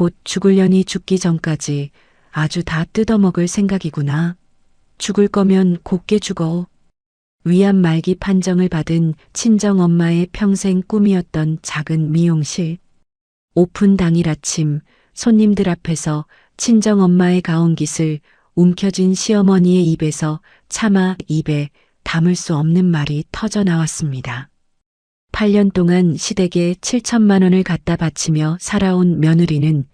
곧 죽으려니 죽기 전까지 아주 다 뜯어먹을 생각이구나. 죽을 거면 곱게 죽어. 위암 말기 판정을 받은 친정엄마의 평생 꿈이었던 작은 미용실. 오픈 당일 아침 손님들 앞에서 친정엄마의 가온깃을 움켜쥔 시어머니의 입에서 차마 입에 담을 수 없는 말이 터져 나왔습니다. 8년 동안 시댁에 7천만 원을 갖다 바치며 살아온 며느리는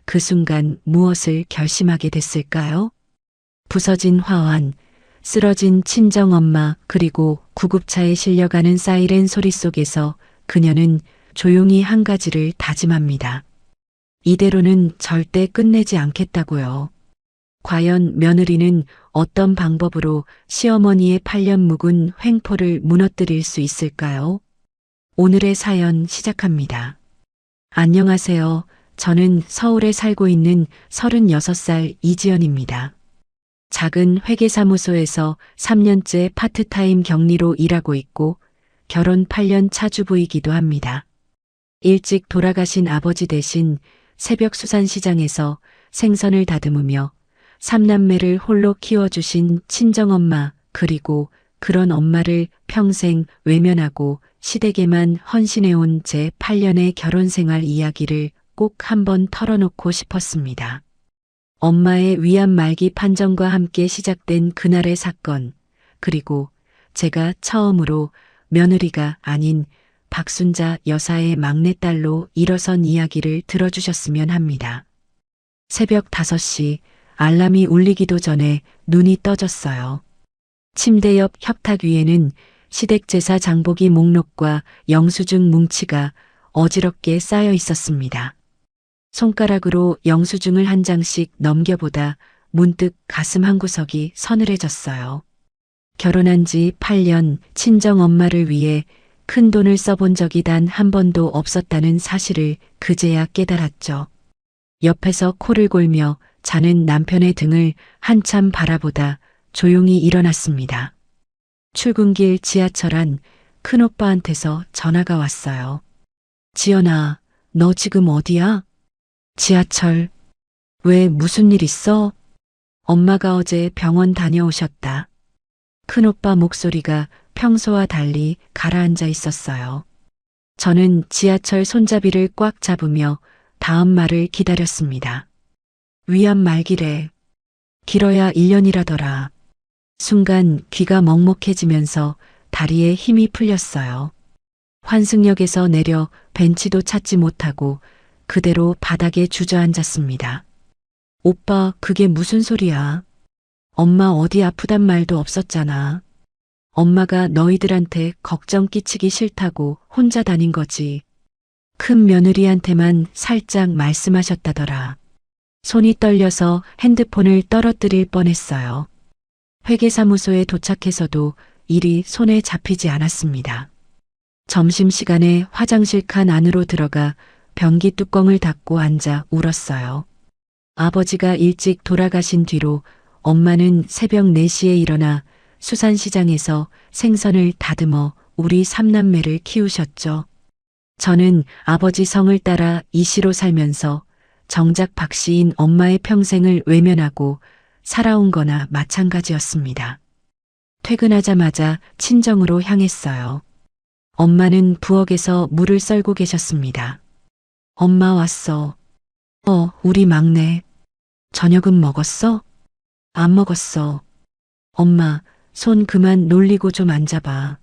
그 순간 무엇을 결심하게 됐을까요? 부서진 화환, 쓰러진 친정엄마 그리고 구급차에 실려가는 사이렌 소리 속에서 그녀는 조용히 한 가지를 다짐합니다. 이대로는 절대 끝내지 않겠다고요. 과연 며느리는 어떤 방법으로 시어머니의 8년 묵은 횡포를 무너뜨릴 수 있을까요? 오늘의 사연 시작합니다. 안녕하세요. 저는 서울에 살고 있는 36살 이지연입니다. 작은 회계사무소에서 3년째 파트타임 격리로 일하고 있고 결혼 8년 차주부이기도 합니다. 일찍 돌아가신 아버지 대신 새벽 수산시장에서 생선을 다듬으며 3남매를 홀로 키워주신 친정엄마 그리고 그런 엄마를 평생 외면하고 시댁에만 헌신해온 제 8년의 결혼생활 이야기를 꼭 한번 털어놓고 싶었습니다. 엄마의 위암 말기 판정과 함께 시작된 그날의 사건, 그리고 제가 처음으로 며느리가 아닌 박순자 여사의 막내딸로 일어선 이야기를 들어주셨으면 합니다. 새벽 5시 알람이 울리기도 전에 눈이 떠졌어요. 침대 옆 협탁 위에는 시댁제사 장보기 목록과 영수증 뭉치가 어지럽게 쌓여 있었습니다. 손가락으로 영수증을 한 장씩 넘겨보다 문득 가슴 한구석이 서늘해졌어요. 결혼한 지 8년 친정엄마를 위해 큰 돈을 써본 적이 단 한 번도 없었다는 사실을 그제야 깨달았죠. 옆에서 코를 골며 자는 남편의 등을 한참 바라보다 조용히 일어났습니다. 출근길 지하철 안 큰오빠한테서 전화가 왔어요. 지연아, 너 지금 어디야? 지하철. 왜 무슨 일 있어? 엄마가 어제 병원 다녀오셨다. 큰오빠 목소리가 평소와 달리 가라앉아 있었어요. 저는 지하철 손잡이를 꽉 잡으며 다음 말을 기다렸습니다. 위암 말기래. 길어야 1년이라더라. 순간 귀가 먹먹해지면서 다리에 힘이 풀렸어요. 환승역에서 내려 벤치도 찾지 못하고 그대로 바닥에 주저앉았습니다. 오빠, 그게 무슨 소리야? 엄마 어디 아프단 말도 없었잖아. 엄마가 너희들한테 걱정 끼치기 싫다고 혼자 다닌 거지. 큰 며느리한테만 살짝 말씀하셨다더라. 손이 떨려서 핸드폰을 떨어뜨릴 뻔했어요. 회계사무소에 도착해서도 일이 손에 잡히지 않았습니다. 점심시간에 화장실 칸 안으로 들어가 변기 뚜껑을 닫고 앉아 울었어요. 아버지가 일찍 돌아가신 뒤로 엄마는 새벽 4시에 일어나 수산시장에서 생선을 다듬어 우리 3남매를 키우셨죠. 저는 아버지 성을 따라 이씨로 살면서 정작 박씨인 엄마의 평생을 외면하고 살아온 거나 마찬가지였습니다. 퇴근하자마자 친정으로 향했어요. 엄마는 부엌에서 물을 썰고 계셨습니다. 엄마 왔어. 우리 막내. 저녁은 먹었어? 안 먹었어. 엄마, 손 그만 놀리고 좀 앉아봐.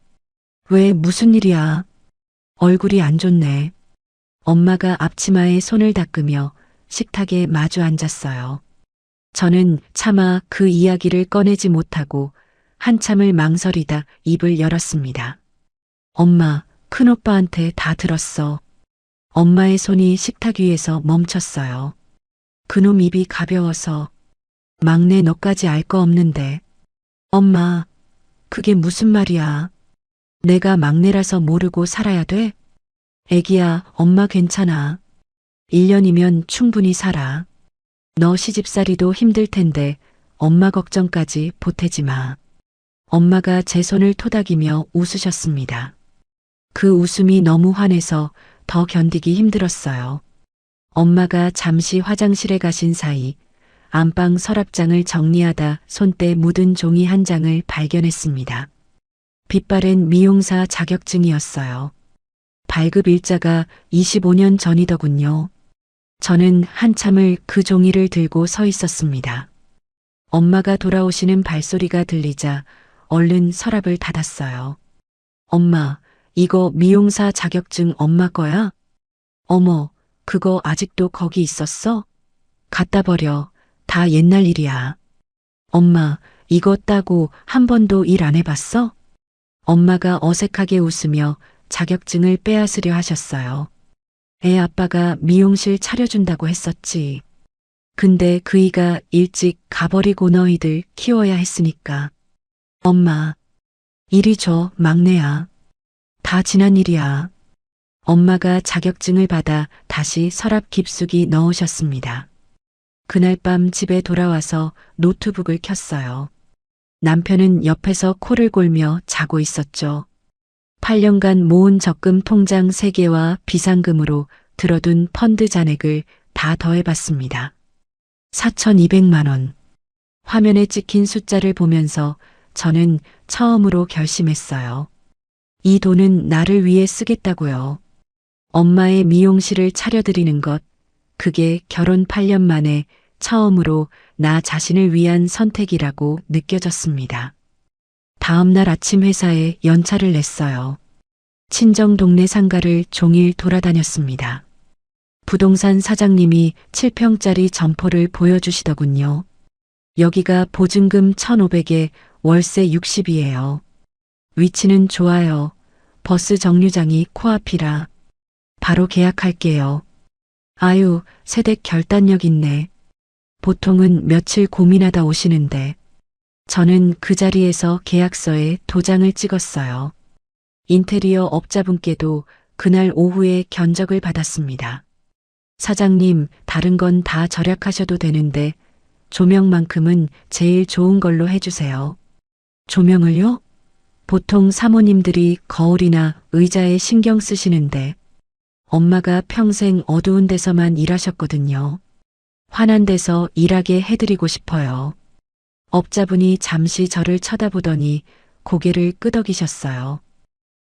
왜 무슨 일이야? 얼굴이 안 좋네. 엄마가 앞치마에 손을 닦으며 식탁에 마주 앉았어요. 저는 차마 그 이야기를 꺼내지 못하고 한참을 망설이다 입을 열었습니다. 엄마, 큰오빠한테 다 들었어. 엄마의 손이 식탁 위에서 멈췄어요. 그놈 입이 가벼워서. 막내 너까지 알 거 없는데. 엄마, 그게 무슨 말이야? 내가 막내라서 모르고 살아야 돼? 애기야, 엄마 괜찮아. 1년이면 충분히 살아. 너 시집살이도 힘들 텐데 엄마 걱정까지 보태지 마. 엄마가 제 손을 토닥이며 웃으셨습니다. 그 웃음이 너무 환해서 더 견디기 힘들었어요. 엄마가 잠시 화장실에 가신 사이 안방 서랍장을 정리하다 손때 묻은 종이 한 장을 발견했습니다. 빛바랜 미용사 자격증이었어요. 발급 일자가 25년 전이더군요. 저는 한참을 그 종이를 들고 서 있었습니다. 엄마가 돌아오시는 발소리가 들리자 얼른 서랍을 닫았어요. 엄마, 이거 미용사 자격증 엄마 거야? 어머, 그거 아직도 거기 있었어? 갖다 버려. 다 옛날 일이야. 엄마, 이거 따고 한 번도 일 안 해봤어? 엄마가 어색하게 웃으며 자격증을 빼앗으려 하셨어요. 애 아빠가 미용실 차려준다고 했었지. 근데 그이가 일찍 가버리고 너희들 키워야 했으니까. 엄마, 이리 줘, 막내야. 다 지난 일이야. 엄마가 자격증을 받아 다시 서랍 깊숙이 넣으셨습니다. 그날 밤 집에 돌아와서 노트북을 켰어요. 남편은 옆에서 코를 골며 자고 있었죠. 8년간 모은 적금 통장 3개와 비상금으로 들어둔 펀드 잔액을 다 더해봤습니다. 4,200만 원. 화면에 찍힌 숫자를 보면서 저는 처음으로 결심했어요. 이 돈은 나를 위해 쓰겠다고요. 엄마의 미용실을 차려드리는 것, 그게 결혼 8년 만에 처음으로 나 자신을 위한 선택이라고 느껴졌습니다. 다음 날 아침 회사에 연차를 냈어요. 친정 동네 상가를 종일 돌아다녔습니다. 부동산 사장님이 7평짜리 점포를 보여주시더군요. 여기가 보증금 1,500에 월세 60이에요. 위치는 좋아요. 버스 정류장이 코앞이라. 바로 계약할게요. 아유, 세댁 결단력 있네. 보통은 며칠 고민하다 오시는데 저는 그 자리에서 계약서에 도장을 찍었어요. 인테리어 업자분께도 그날 오후에 견적을 받았습니다. 사장님, 다른 건 다 절약하셔도 되는데 조명만큼은 제일 좋은 걸로 해주세요. 조명을요? 보통 사모님들이 거울이나 의자에 신경 쓰시는데 엄마가 평생 어두운 데서만 일하셨거든요. 환한 데서 일하게 해드리고 싶어요. 업자분이 잠시 저를 쳐다보더니 고개를 끄덕이셨어요.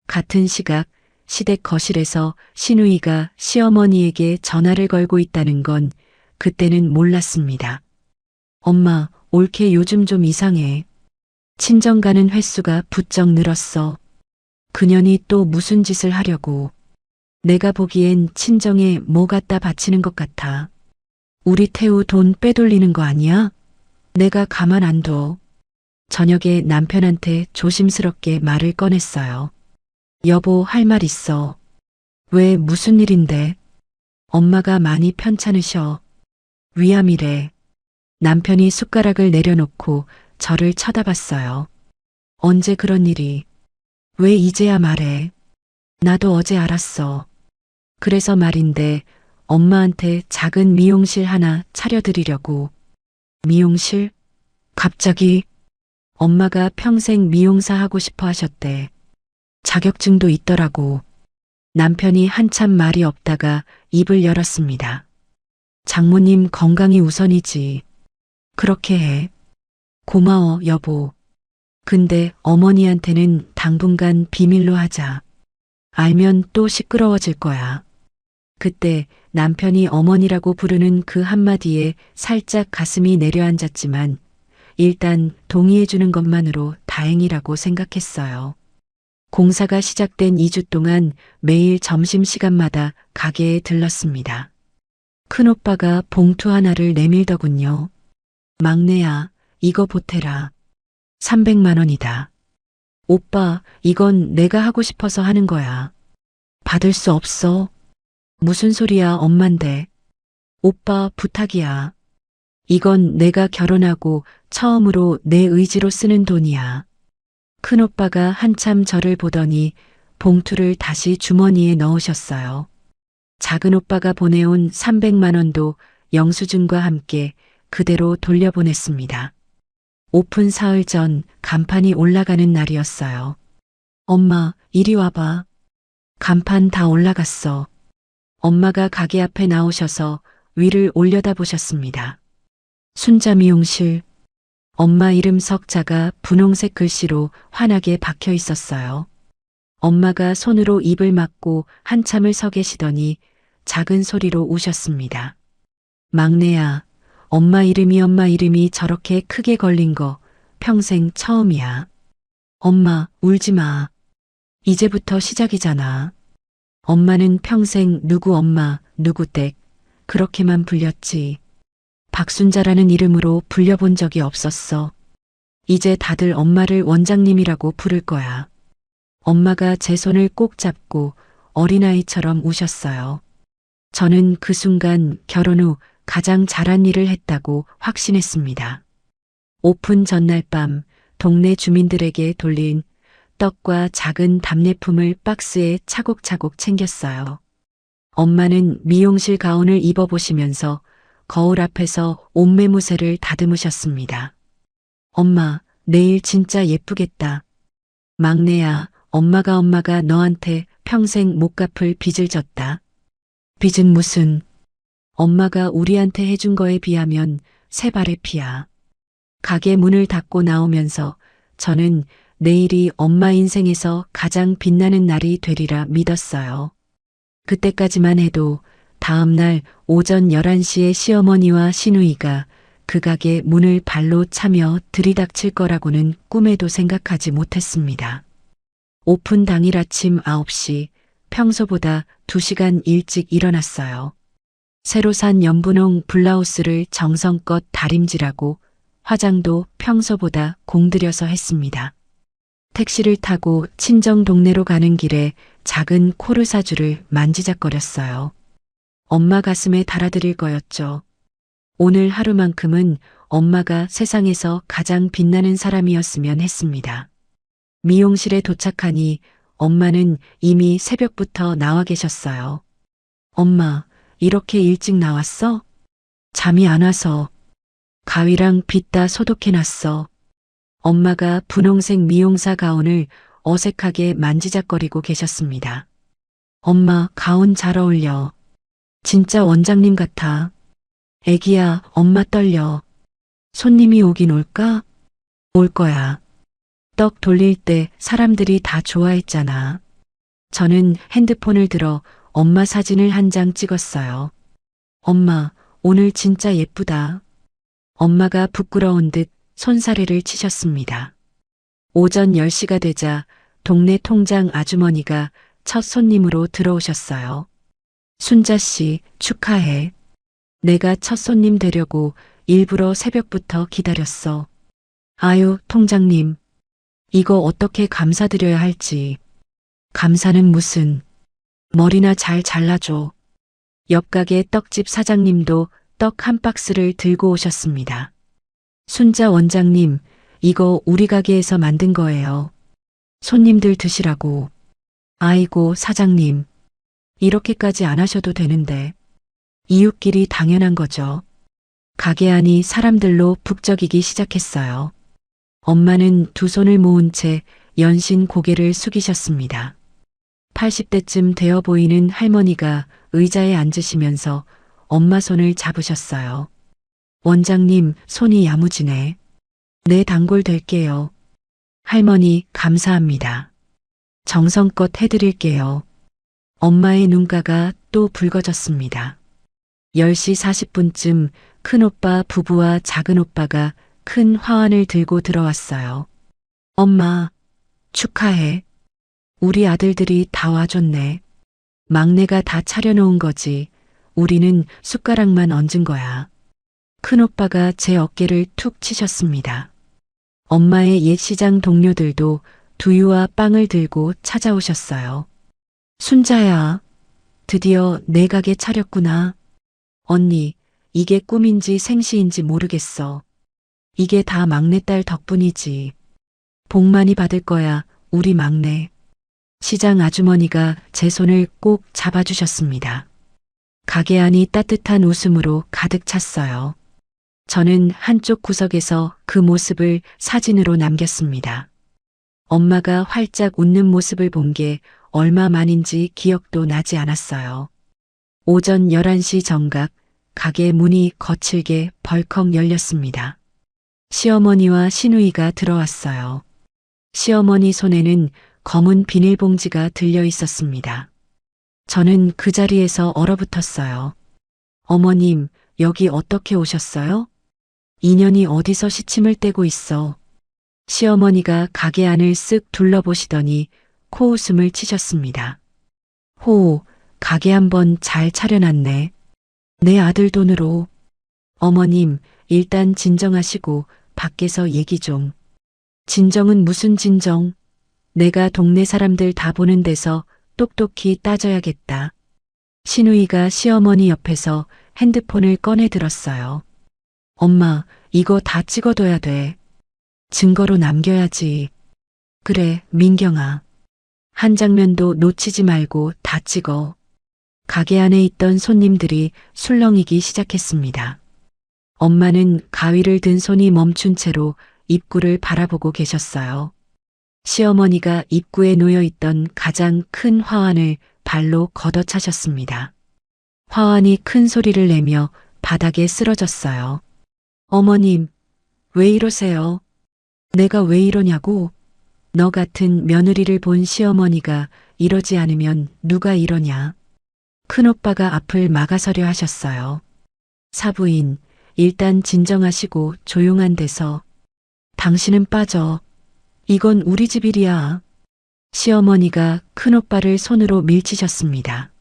같은 시각 시댁 거실에서 시누이가 시어머니에게 전화를 걸고 있다는 건 그때는 몰랐습니다. 엄마, 올케 요즘 좀 이상해. 친정 가는 횟수가 부쩍 늘었어. 그년이 또 무슨 짓을 하려고. 내가 보기엔 친정에 뭐 갖다 바치는 것 같아. 우리 태우 돈 빼돌리는 거 아니야? 내가 가만 안 둬. 저녁에 남편한테 조심스럽게 말을 꺼냈어요. 여보, 할 말 있어. 왜, 무슨 일인데? 엄마가 많이 편찮으셔. 위암이래. 남편이 숟가락을 내려놓고 저를 쳐다봤어요. 언제 그런 일이? 왜 이제야 말해? 나도 어제 알았어. 그래서 말인데 엄마한테 작은 미용실 하나 차려드리려고. 미용실? 갑자기? 엄마가 평생 미용사 하고 싶어 하셨대. 자격증도 있더라고. 남편이 한참 말이 없다가 입을 열었습니다. 장모님 건강이 우선이지. 그렇게 해. 고마워, 여보. 근데 어머니한테는 당분간 비밀로 하자. 알면 또 시끄러워질 거야. 그때 남편이 어머니라고 부르는 그 한마디에 살짝 가슴이 내려앉았지만 일단 동의해주는 것만으로 다행이라고 생각했어요. 공사가 시작된 2주 동안 매일 점심시간마다 가게에 들렀습니다. 큰오빠가 봉투 하나를 내밀더군요. 막내야, 이거 보태라. 300만 원이다. 오빠, 이건 내가 하고 싶어서 하는 거야. 받을 수 없어. 무슨 소리야, 엄만데. 오빠, 부탁이야. 이건 내가 결혼하고 처음으로 내 의지로 쓰는 돈이야. 큰오빠가 한참 저를 보더니 봉투를 다시 주머니에 넣으셨어요. 작은오빠가 보내온 300만 원도 영수증과 함께 그대로 돌려보냈습니다. 오픈 사흘 전 간판이 올라가는 날이었어요. 엄마, 이리 와봐. 간판 다 올라갔어. 엄마가 가게 앞에 나오셔서 위를 올려다보셨습니다. 순자 미용실. 엄마 이름 석자가 분홍색 글씨로 환하게 박혀 있었어요. 엄마가 손으로 입을 막고 한참을 서 계시더니 작은 소리로 우셨습니다. 막내야, 엄마 이름이 저렇게 크게 걸린 거 평생 처음이야. 엄마, 울지 마. 이제부터 시작이잖아. 엄마는 평생 누구 엄마, 누구 댁 그렇게만 불렸지. 박순자라는 이름으로 불려본 적이 없었어. 이제 다들 엄마를 원장님이라고 부를 거야. 엄마가 제 손을 꼭 잡고 어린아이처럼 우셨어요. 저는 그 순간 결혼 후 가장 잘한 일을 했다고 확신했습니다. 오픈 전날 밤 동네 주민들에게 돌린 떡과 작은 답례품을 박스에 차곡차곡 챙겼어요. 엄마는 미용실 가운을 입어보시면서 거울 앞에서 옷매무새를 다듬으셨습니다. 엄마, 내일 진짜 예쁘겠다. 막내야, 엄마가 너한테 평생 못 갚을 빚을 졌다. 빚은 무슨, 엄마가 우리한테 해준 거에 비하면 새 발의 피야. 가게 문을 닫고 나오면서 저는 내일이 엄마 인생에서 가장 빛나는 날이 되리라 믿었어요. 그때까지만 해도 다음 날 오전 11시에 시어머니와 시누이가 그 가게 문을 발로 차며 들이닥칠 거라고는 꿈에도 생각하지 못했습니다. 오픈 당일 아침 9시, 평소보다 2시간 일찍 일어났어요. 새로 산 연분홍 블라우스를 정성껏 다림질하고 화장도 평소보다 공들여서 했습니다. 택시를 타고 친정 동네로 가는 길에 작은 코르사주를 만지작거렸어요. 엄마 가슴에 달아드릴 거였죠. 오늘 하루만큼은 엄마가 세상에서 가장 빛나는 사람이었으면 했습니다. 미용실에 도착하니 엄마는 이미 새벽부터 나와 계셨어요. 엄마, 이렇게 일찍 나왔어? 잠이 안 와서. 가위랑 빗다 소독해놨어. 엄마가 분홍색 미용사 가운을 어색하게 만지작거리고 계셨습니다. 엄마, 가운 잘 어울려. 진짜 원장님 같아. 애기야, 엄마 떨려. 손님이 오긴 올까? 올 거야. 떡 돌릴 때 사람들이 다 좋아했잖아. 저는 핸드폰을 들어 엄마 사진을 한 장 찍었어요. 엄마, 오늘 진짜 예쁘다. 엄마가 부끄러운 듯 손사래를 치셨습니다. 오전 10시가 되자 동네 통장 아주머니가 첫 손님으로 들어오셨어요. 순자 씨, 축하해. 내가 첫 손님 되려고 일부러 새벽부터 기다렸어. 아유, 통장님. 이거 어떻게 감사드려야 할지. 감사는 무슨. 머리나 잘 잘라줘. 옆 가게 떡집 사장님도 떡 한 박스를 들고 오셨습니다. 순자 원장님, 이거 우리 가게에서 만든 거예요. 손님들 드시라고. 아이고, 사장님. 이렇게까지 안 하셔도 되는데. 이웃끼리 당연한 거죠. 가게 안이 사람들로 북적이기 시작했어요. 엄마는 두 손을 모은 채 연신 고개를 숙이셨습니다. 80대쯤 되어 보이는 할머니가 의자에 앉으시면서 엄마 손을 잡으셨어요. 원장님, 손이 야무지네. 내 단골 될게요. 할머니, 감사합니다. 정성껏 해드릴게요. 엄마의 눈가가 또 붉어졌습니다. 10시 40분쯤 큰오빠 부부와 작은오빠가 큰 화환을 들고 들어왔어요. 엄마, 축하해. 우리 아들들이 다 와줬네. 막내가 다 차려놓은 거지. 우리는 숟가락만 얹은 거야. 큰오빠가 제 어깨를 툭 치셨습니다. 엄마의 옛 시장 동료들도 두유와 빵을 들고 찾아오셨어요. 순자야, 드디어 내 가게 차렸구나. 언니, 이게 꿈인지 생시인지 모르겠어. 이게 다 막내딸 덕분이지. 복 많이 받을 거야, 우리 막내. 시장 아주머니가 제 손을 꼭 잡아주셨습니다. 가게 안이 따뜻한 웃음으로 가득 찼어요. 저는 한쪽 구석에서 그 모습을 사진으로 남겼습니다. 엄마가 활짝 웃는 모습을 본 게 얼마 만인지 기억도 나지 않았어요. 오전 11시 정각 가게 문이 거칠게 벌컥 열렸습니다. 시어머니와 시누이가 들어왔어요. 시어머니 손에는 검은 비닐봉지가 들려 있었습니다. 저는 그 자리에서 얼어붙었어요. 어머님, 여기 어떻게 오셨어요? 인연이 어디서 시침을 떼고 있어? 시어머니가 가게 안을 쓱 둘러보시더니 코웃음을 치셨습니다. 호, 가게 한번 잘 차려놨네. 내 아들 돈으로. 어머님, 일단 진정하시고 밖에서 얘기 좀. 진정은 무슨 진정? 내가 동네 사람들 다 보는 데서 똑똑히 따져야겠다. 시누이가 시어머니 옆에서 핸드폰을 꺼내 들었어요. 엄마, 이거 다 찍어둬야 돼. 증거로 남겨야지. 그래, 민경아. 한 장면도 놓치지 말고 다 찍어. 가게 안에 있던 손님들이 술렁이기 시작했습니다. 엄마는 가위를 든 손이 멈춘 채로 입구를 바라보고 계셨어요. 시어머니가 입구에 놓여 있던 가장 큰 화환을 발로 걷어차셨습니다. 화환이 큰 소리를 내며 바닥에 쓰러졌어요. 어머님, 왜 이러세요? 내가 왜 이러냐고? 너 같은 며느리를 본 시어머니가 이러지 않으면 누가 이러냐? 큰오빠가 앞을 막아서려 하셨어요. 사부인, 일단 진정하시고 조용한 데서. 당신은 빠져. 이건 우리 집 일이야. 시어머니가 큰오빠를 손으로 밀치셨습니다.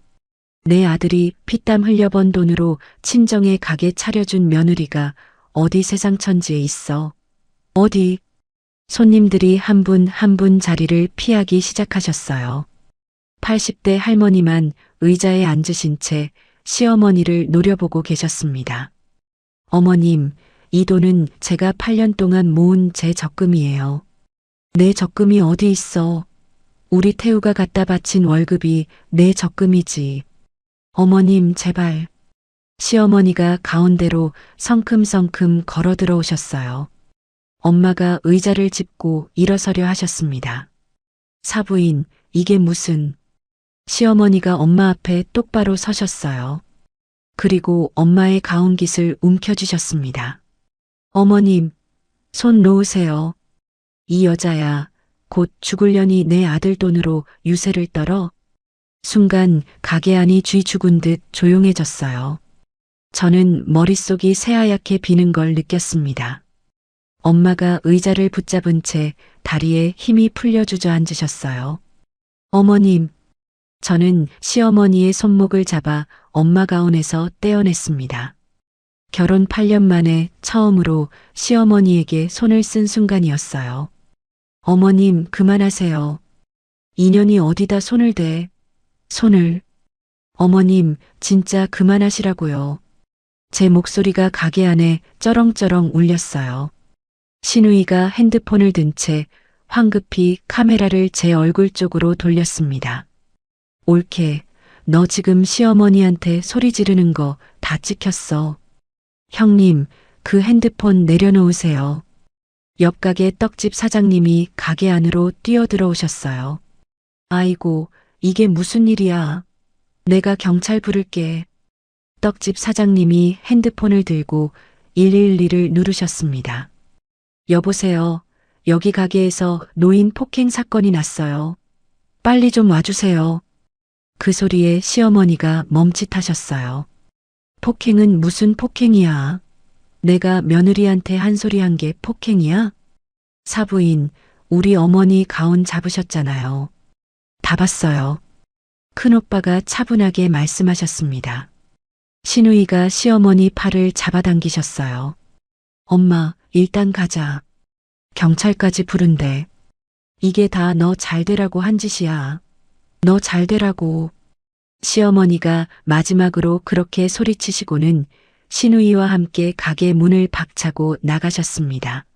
내 아들이 피땀 흘려번 돈으로 친정에 가게 차려준 며느리가 어디 세상 천지에 있어. 어디? 손님들이 한 분 한 분 자리를 피하기 시작하셨어요. 80대 할머니만 의자에 앉으신 채 시어머니를 노려보고 계셨습니다. 어머님, 이 돈은 제가 8년 동안 모은 제 적금이에요. 내 적금이 어디 있어? 우리 태우가 갖다 바친 월급이 내 적금이지. 어머님, 제발. 시어머니가 가운데로 성큼성큼 걸어 들어오셨어요. 엄마가 의자를 짚고 일어서려 하셨습니다. 사부인, 이게 무슨... 시어머니가 엄마 앞에 똑바로 서셨어요. 그리고 엄마의 가운깃을 움켜쥐셨습니다. 어머님, 손 놓으세요. 이 여자야, 곧 죽으려니 내 아들 돈으로 유세를 떨어. 순간 가게 안이 쥐 죽은 듯 조용해졌어요. 저는 머릿속이 새하얗게 비는 걸 느꼈습니다. 엄마가 의자를 붙잡은 채 다리에 힘이 풀려 주저앉으셨어요. 어머님, 저는 시어머니의 손목을 잡아 엄마 가운에서 떼어냈습니다. 결혼 8년 만에 처음으로 시어머니에게 손을 쓴 순간이었어요. 어머님, 그만하세요. 인연이 어디다 손을 대. 손을. 어머님, 진짜 그만하시라고요. 제 목소리가 가게 안에 쩌렁쩌렁 울렸어요. 시누이가 핸드폰을 든 채 황급히 카메라를 제 얼굴 쪽으로 돌렸습니다. 옳게, 너 지금 시어머니한테 소리 지르는 거 다 찍혔어. 형님, 그 핸드폰 내려놓으세요. 옆 가게 떡집 사장님이 가게 안으로 뛰어들어오셨어요. 아이고, 이게 무슨 일이야. 내가 경찰 부를게. 떡집 사장님이 핸드폰을 들고 112를 누르셨습니다. 여보세요. 여기 가게에서 노인 폭행 사건이 났어요. 빨리 좀 와주세요. 그 소리에 시어머니가 멈칫하셨어요. 폭행은 무슨 폭행이야? 내가 며느리한테 한 소리 한 게 폭행이야? 사부인, 우리 어머니 가운 잡으셨잖아요. 다 봤어요. 큰오빠가 차분하게 말씀하셨습니다. 시누이가 시어머니 팔을 잡아당기셨어요. 엄마, 일단 가자. 경찰까지 부른대. 이게 다 너 잘되라고 한 짓이야. 너 잘되라고. 시어머니가 마지막으로 그렇게 소리치시고는 시누이와 함께 가게 문을 박차고 나가셨습니다.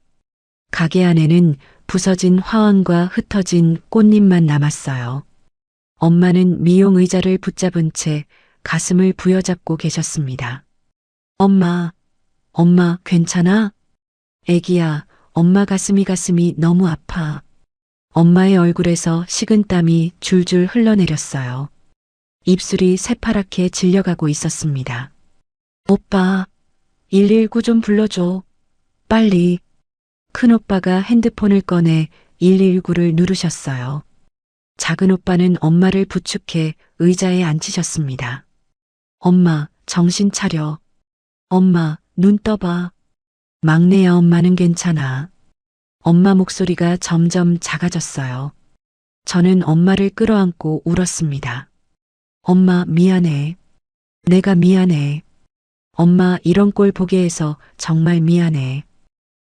가게 안에는 부서진 화환과 흩어진 꽃잎만 남았어요. 엄마는 미용 의자를 붙잡은 채 가슴을 부여잡고 계셨습니다. 엄마, 엄마 괜찮아? 애기야, 엄마 가슴이 너무 아파. 엄마의 얼굴에서 식은땀이 줄줄 흘러내렸어요. 입술이 새파랗게 질려가고 있었습니다. 오빠, 119 좀 불러줘. 빨리. 큰오빠가 핸드폰을 꺼내 119를 누르셨어요. 작은 오빠는 엄마를 부축해 의자에 앉히셨습니다. 엄마, 정신 차려. 엄마, 눈 떠봐. 막내야, 엄마는 괜찮아. 엄마 목소리가 점점 작아졌어요. 저는 엄마를 끌어안고 울었습니다. 엄마, 미안해. 내가 미안해. 엄마, 이런 꼴 보게 해서 정말 미안해.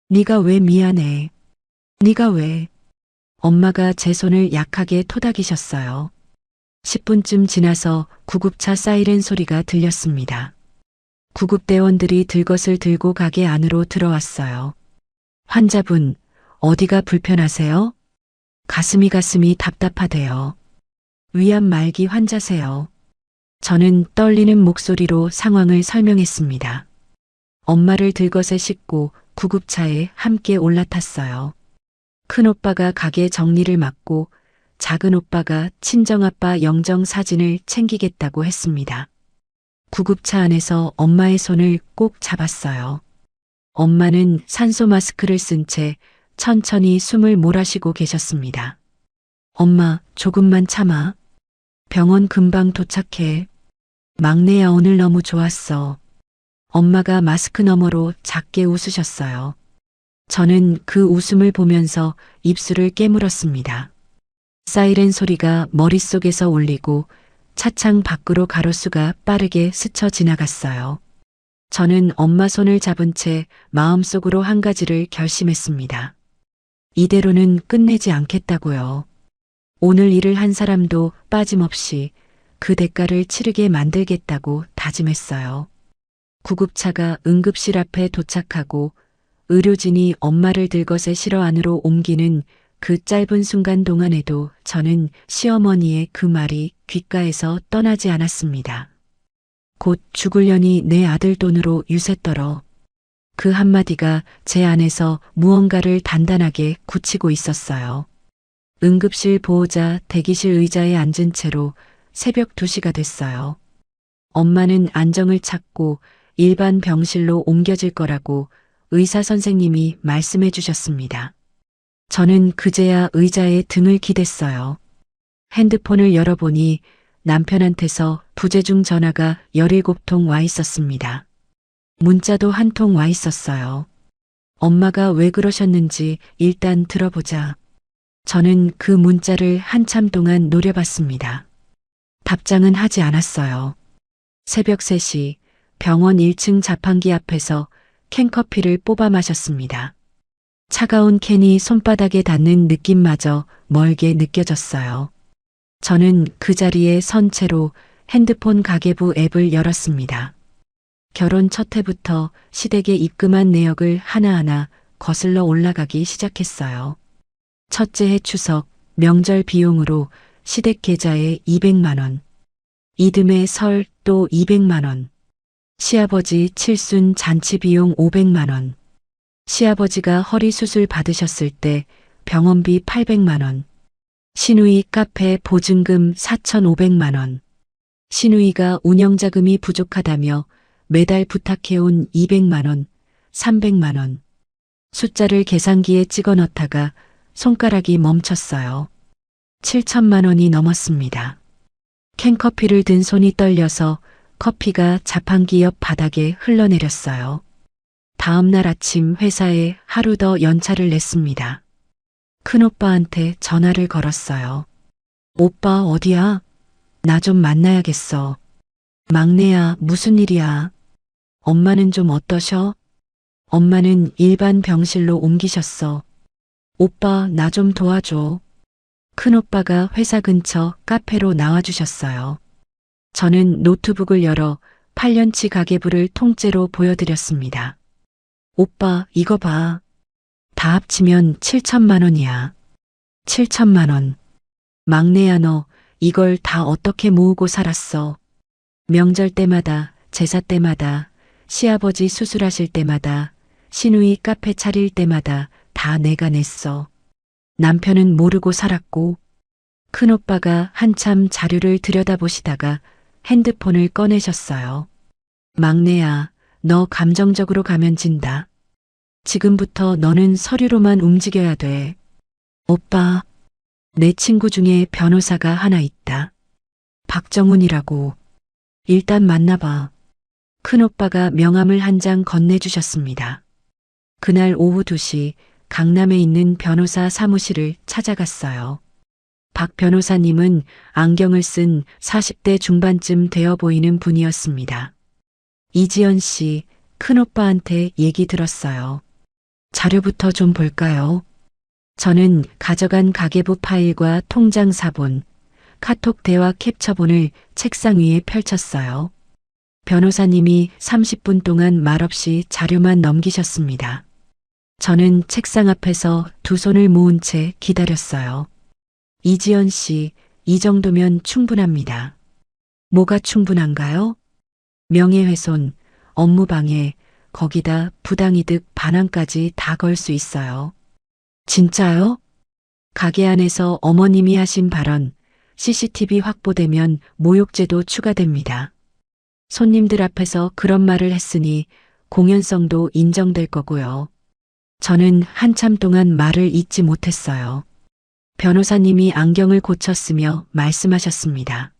네가 왜 미안해? 네가 왜? 엄마가 제 손을 약하게 토닥이셨어요. 10분쯤 지나서 구급차 사이렌 소리가 들렸습니다. 구급대원들이 들것을 들고 가게 안으로 들어왔어요. 환자분, 어디가 불편하세요? 가슴이 답답하대요. 위암 말기 환자세요. 저는 떨리는 목소리로 상황을 설명했습니다. 엄마를 들것에 싣고 구급차에 함께 올라탔어요. 큰오빠가 가게 정리를 맡고 작은 오빠가 친정아빠 영정 사진을 챙기겠다고 했습니다. 구급차 안에서 엄마의 손을 꼭 잡았어요. 엄마는 산소 마스크를 쓴 채 천천히 숨을 몰아쉬고 계셨습니다. 엄마, 조금만 참아. 병원 금방 도착해. 막내야, 오늘 너무 좋았어. 엄마가 마스크 너머로 작게 웃으셨어요. 저는 그 웃음을 보면서 입술을 깨물었습니다. 사이렌 소리가 머릿속에서 울리고 차창 밖으로 가로수가 빠르게 스쳐 지나갔어요. 저는 엄마 손을 잡은 채 마음속으로 한 가지를 결심했습니다. 이대로는 끝내지 않겠다고요. 오늘 일을 한 사람도 빠짐없이 그 대가를 치르게 만들겠다고 다짐했어요. 구급차가 응급실 앞에 도착하고 의료진이 엄마를 들것에 실어 안으로 옮기는 그 짧은 순간 동안에도 저는 시어머니의 그 말이 귓가에서 떠나지 않았습니다. 곧 죽으려니 내 아들 돈으로 유세 떨어. 그 한마디가 제 안에서 무언가를 단단하게 굳히고 있었어요. 응급실 보호자 대기실 의자에 앉은 채로 새벽 2시가 됐어요. 엄마는 안정을 찾고 일반 병실로 옮겨질 거라고 의사 선생님이 말씀해 주셨습니다. 저는 그제야 의자에 등을 기댔어요. 핸드폰을 열어보니 남편한테서 부재중 전화가 17통 와 있었습니다. 문자도 한 통 와 있었어요. 엄마가 왜 그러셨는지 일단 들어보자. 저는 그 문자를 한참 동안 노려봤습니다. 답장은 하지 않았어요. 새벽 3시 병원 1층 자판기 앞에서 캔커피를 뽑아 마셨습니다. 차가운 캔이 손바닥에 닿는 느낌마저 멀게 느껴졌어요. 저는 그 자리에 선 채로 핸드폰 가계부 앱을 열었습니다. 결혼 첫 해부터 시댁에 입금한 내역을 하나하나 거슬러 올라가기 시작했어요. 첫째 해 추석, 명절 비용으로 시댁 계좌에 200만 원, 이듬해 설 또 200만 원, 시아버지 칠순 잔치 비용 500만 원, 시아버지가 허리 수술 받으셨을 때 병원비 800만 원, 시누이 카페 보증금 4,500만 원, 시누이가 운영자금이 부족하다며 매달 부탁해온 200만 원, 300만 원. 숫자를 계산기에 찍어 넣다가 손가락이 멈췄어요. 7천만 원이 넘었습니다. 캔커피를 든 손이 떨려서 커피가 자판기 옆 바닥에 흘러내렸어요. 다음 날 아침 회사에 하루 더 연차를 냈습니다. 큰오빠한테 전화를 걸었어요. 오빠 어디야? 나 좀 만나야겠어. 막내야, 무슨 일이야? 엄마는 좀 어떠셔? 엄마는 일반 병실로 옮기셨어. 오빠, 나 좀 도와줘. 큰오빠가 회사 근처 카페로 나와주셨어요. 저는 노트북을 열어 8년치 가계부를 통째로 보여드렸습니다. 오빠, 이거 봐. 다 합치면 7천만 원이야. 7천만 원. 막내야, 너 이걸 다 어떻게 모으고 살았어? 명절 때마다, 제사 때마다, 시아버지 수술하실 때마다, 시누이 카페 차릴 때마다 다 내가 냈어. 남편은 모르고 살았고. 큰오빠가 한참 자료를 들여다보시다가 핸드폰을 꺼내셨어요. 막내야, 너 감정적으로 가면 진다. 지금부터 너는 서류로만 움직여야 돼. 오빠, 내 친구 중에 변호사가 하나 있다. 박정훈이라고. 일단 만나봐. 큰오빠가 명함을 한 장 건네주셨습니다. 그날 오후 2시 강남에 있는 변호사 사무실을 찾아갔어요. 박 변호사님은 안경을 쓴 40대 중반쯤 되어 보이는 분이었습니다. 이지연 씨, 큰오빠한테 얘기 들었어요. 자료부터 좀 볼까요? 저는 가져간 가계부 파일과 통장 사본, 카톡 대화 캡처본을 책상 위에 펼쳤어요. 변호사님이 30분 동안 말없이 자료만 넘기셨습니다. 저는 책상 앞에서 두 손을 모은 채 기다렸어요. 이지연 씨, 이 정도면 충분합니다. 뭐가 충분한가요? 명예훼손, 업무방해, 거기다 부당이득 반환까지 다 걸 수 있어요. 진짜요? 가게 안에서 어머님이 하신 발언, CCTV 확보되면 모욕죄도 추가됩니다. 손님들 앞에서 그런 말을 했으니 공연성도 인정될 거고요. 저는 한참 동안 말을 잇지 못했어요. 변호사님이 안경을 고쳤으며 말씀하셨습니다.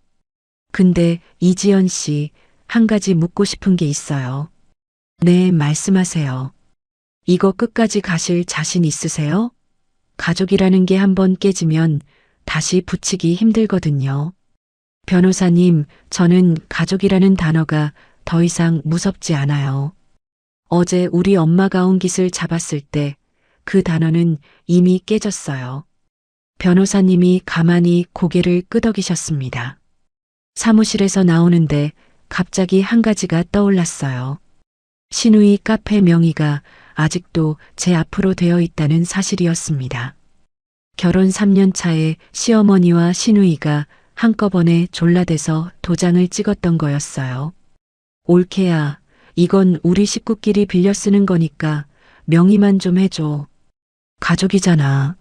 근데 이지연 씨, 한 가지 묻고 싶은 게 있어요. 네, 말씀하세요. 이거 끝까지 가실 자신 있으세요? 가족이라는 게 한번 깨지면 다시 붙이기 힘들거든요. 변호사님, 저는 가족이라는 단어가 더 이상 무섭지 않아요. 어제 우리 엄마가 온 깃을 잡았을 때 그 단어는 이미 깨졌어요. 변호사님이 가만히 고개를 끄덕이셨습니다. 사무실에서 나오는데 갑자기 한 가지가 떠올랐어요. 신우이 카페 명의가 아직도 제 앞으로 되어 있다는 사실이었습니다. 결혼 3년 차에 시어머니와 신우이가 한꺼번에 졸라대서 도장을 찍었던 거였어요. 올케야, 이건 우리 식구끼리 빌려 쓰는 거니까 명의만 좀 해줘. 가족이잖아.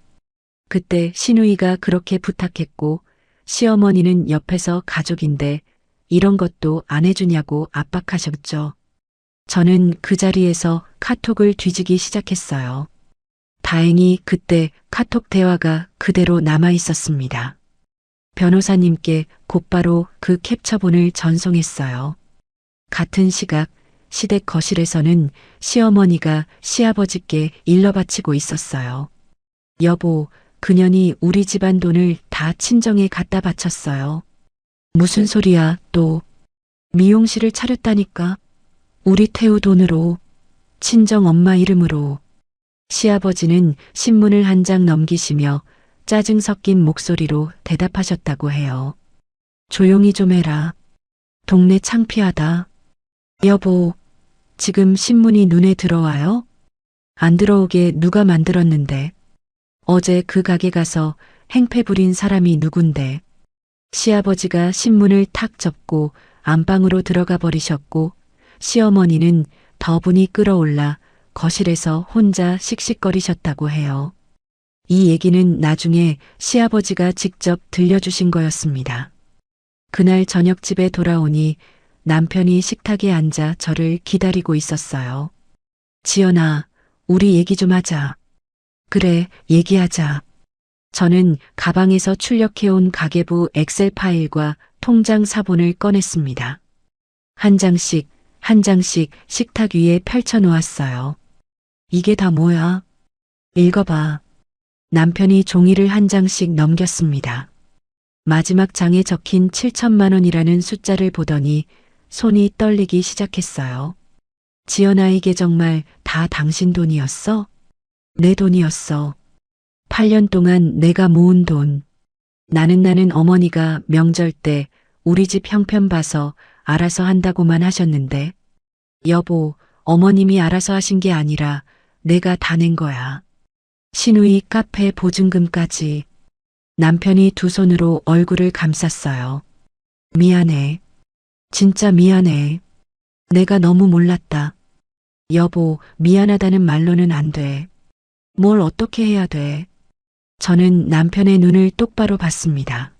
그때 신우이가 그렇게 부탁했고 시어머니는 옆에서 가족인데 이런 것도 안 해주냐고 압박하셨죠. 저는 그 자리에서 카톡을 뒤지기 시작했어요. 다행히 그때 카톡 대화가 그대로 남아 있었습니다. 변호사님께 곧바로 그 캡처본을 전송했어요. 같은 시각 시댁 거실에서는 시어머니가 시아버지께 일러 바치고 있었어요. 여보, 그년이 우리 집안 돈을 다 친정에 갖다 바쳤어요. 무슨 소리야, 또. 미용실을 차렸다니까. 우리 태우 돈으로. 친정 엄마 이름으로. 시아버지는 신문을 한 장 넘기시며 짜증 섞인 목소리로 대답하셨다고 해요. 조용히 좀 해라. 동네 창피하다. 여보, 지금 신문이 눈에 들어와요? 안 들어오게 누가 만들었는데. 어제 그 가게 가서 행패 부린 사람이 누군데. 시아버지가 신문을 탁 접고 안방으로 들어가 버리셨고 시어머니는 더분이 끌어올라 거실에서 혼자 씩씩거리셨다고 해요. 이 얘기는 나중에 시아버지가 직접 들려주신 거였습니다. 그날 저녁 집에 돌아오니 남편이 식탁에 앉아 저를 기다리고 있었어요. 지연아, 우리 얘기 좀 하자. 그래, 얘기하자. 저는 가방에서 출력해온 가계부 엑셀 파일과 통장 사본을 꺼냈습니다. 한 장씩, 한 장씩 식탁 위에 펼쳐놓았어요. 이게 다 뭐야? 읽어봐. 남편이 종이를 한 장씩 넘겼습니다. 마지막 장에 적힌 7천만 원이라는 숫자를 보더니 손이 떨리기 시작했어요. 지연아, 이게 정말 다 당신 돈이었어? 내 돈이었어. 8년 동안 내가 모은 돈. 나는 어머니가 명절 때 우리 집 형편 봐서 알아서 한다고만 하셨는데, 여보, 어머님이 알아서 하신 게 아니라 내가 다 낸 거야. 신우이 카페 보증금까지. 남편이 두 손으로 얼굴을 감쌌어요. 미안해. 진짜 미안해. 내가 너무 몰랐다. 여보, 미안하다는 말로는 안 돼. 뭘 어떻게 해야 돼? 저는 남편의 눈을 똑바로 봤습니다.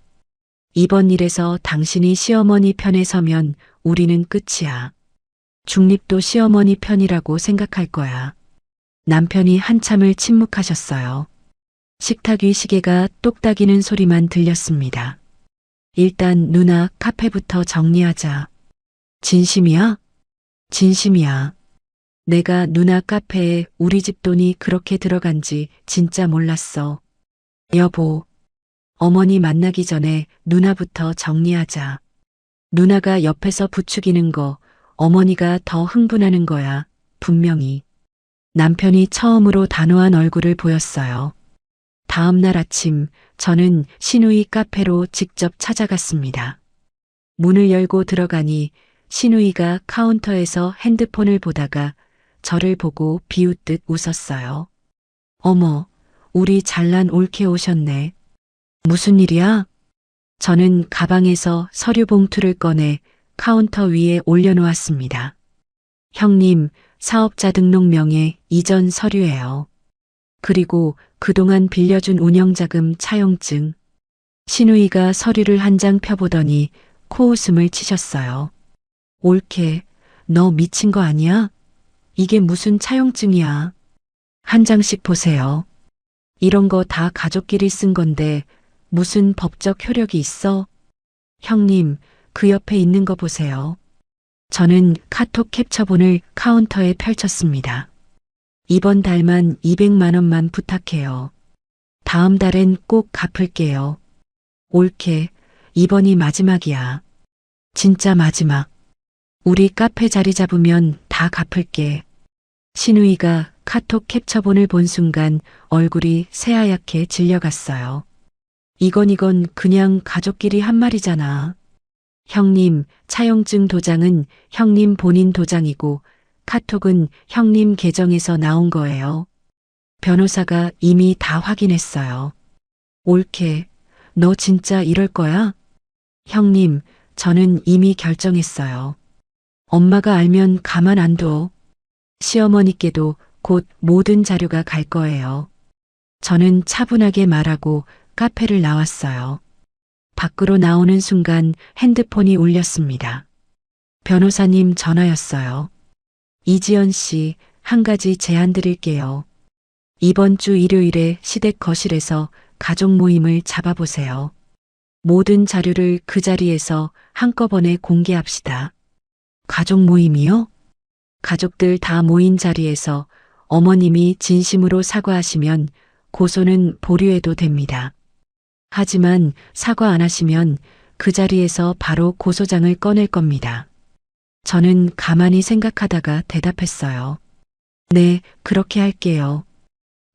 이번 일에서 당신이 시어머니 편에 서면 우리는 끝이야. 중립도 시어머니 편이라고 생각할 거야. 남편이 한참을 침묵하셨어요. 식탁 위 시계가 똑딱이는 소리만 들렸습니다. 일단 누나 카페부터 정리하자. 진심이야? 진심이야. 내가 누나 카페에 우리 집 돈이 그렇게 들어간지 진짜 몰랐어. 여보, 어머니 만나기 전에 누나부터 정리하자. 누나가 옆에서 부추기는 거 어머니가 더 흥분하는 거야, 분명히. 남편이 처음으로 단호한 얼굴을 보였어요. 다음 날 아침 저는 신우이 카페로 직접 찾아갔습니다. 문을 열고 들어가니 신우이가 카운터에서 핸드폰을 보다가 저를 보고 비웃듯 웃었어요. 어머, 우리 잘난 올케 오셨네. 무슨 일이야? 저는 가방에서 서류 봉투를 꺼내 카운터 위에 올려놓았습니다. 형님, 사업자 등록명의 이전 서류예요. 그리고 그동안 빌려준 운영자금 차용증. 신우이가 서류를 한 장 펴보더니 코웃음을 치셨어요. 올케, 너 미친 거 아니야? 이게 무슨 차용증이야? 한 장씩 보세요. 이런 거 다 가족끼리 쓴 건데 무슨 법적 효력이 있어? 형님, 그 옆에 있는 거 보세요. 저는 카톡 캡처본을 카운터에 펼쳤습니다. 이번 달만 200만 원만 부탁해요. 다음 달엔 꼭 갚을게요. 올케, 이번이 마지막이야. 진짜 마지막. 우리 카페 자리 잡으면 다 갚을게. 신우이가 카톡 캡처본을 본 순간 얼굴이 새하얗게 질려갔어요. 이건 그냥 가족끼리 한 말이잖아. 형님, 차용증 도장은 형님 본인 도장이고 카톡은 형님 계정에서 나온 거예요. 변호사가 이미 다 확인했어요. 올케, 너 진짜 이럴 거야? 형님, 저는 이미 결정했어요. 엄마가 알면 가만 안 둬. 시어머니께도 곧 모든 자료가 갈 거예요. 저는 차분하게 말하고 카페를 나왔어요. 밖으로 나오는 순간 핸드폰이 울렸습니다. 변호사님 전화였어요. 이지연 씨, 한 가지 제안 드릴게요. 이번 주 일요일에 시댁 거실에서 가족 모임을 잡아보세요. 모든 자료를 그 자리에서 한꺼번에 공개합시다. 가족 모임이요? 가족들 다 모인 자리에서 어머님이 진심으로 사과하시면 고소는 보류해도 됩니다. 하지만 사과 안 하시면 그 자리에서 바로 고소장을 꺼낼 겁니다. 저는 가만히 생각하다가 대답했어요. 네, 그렇게 할게요.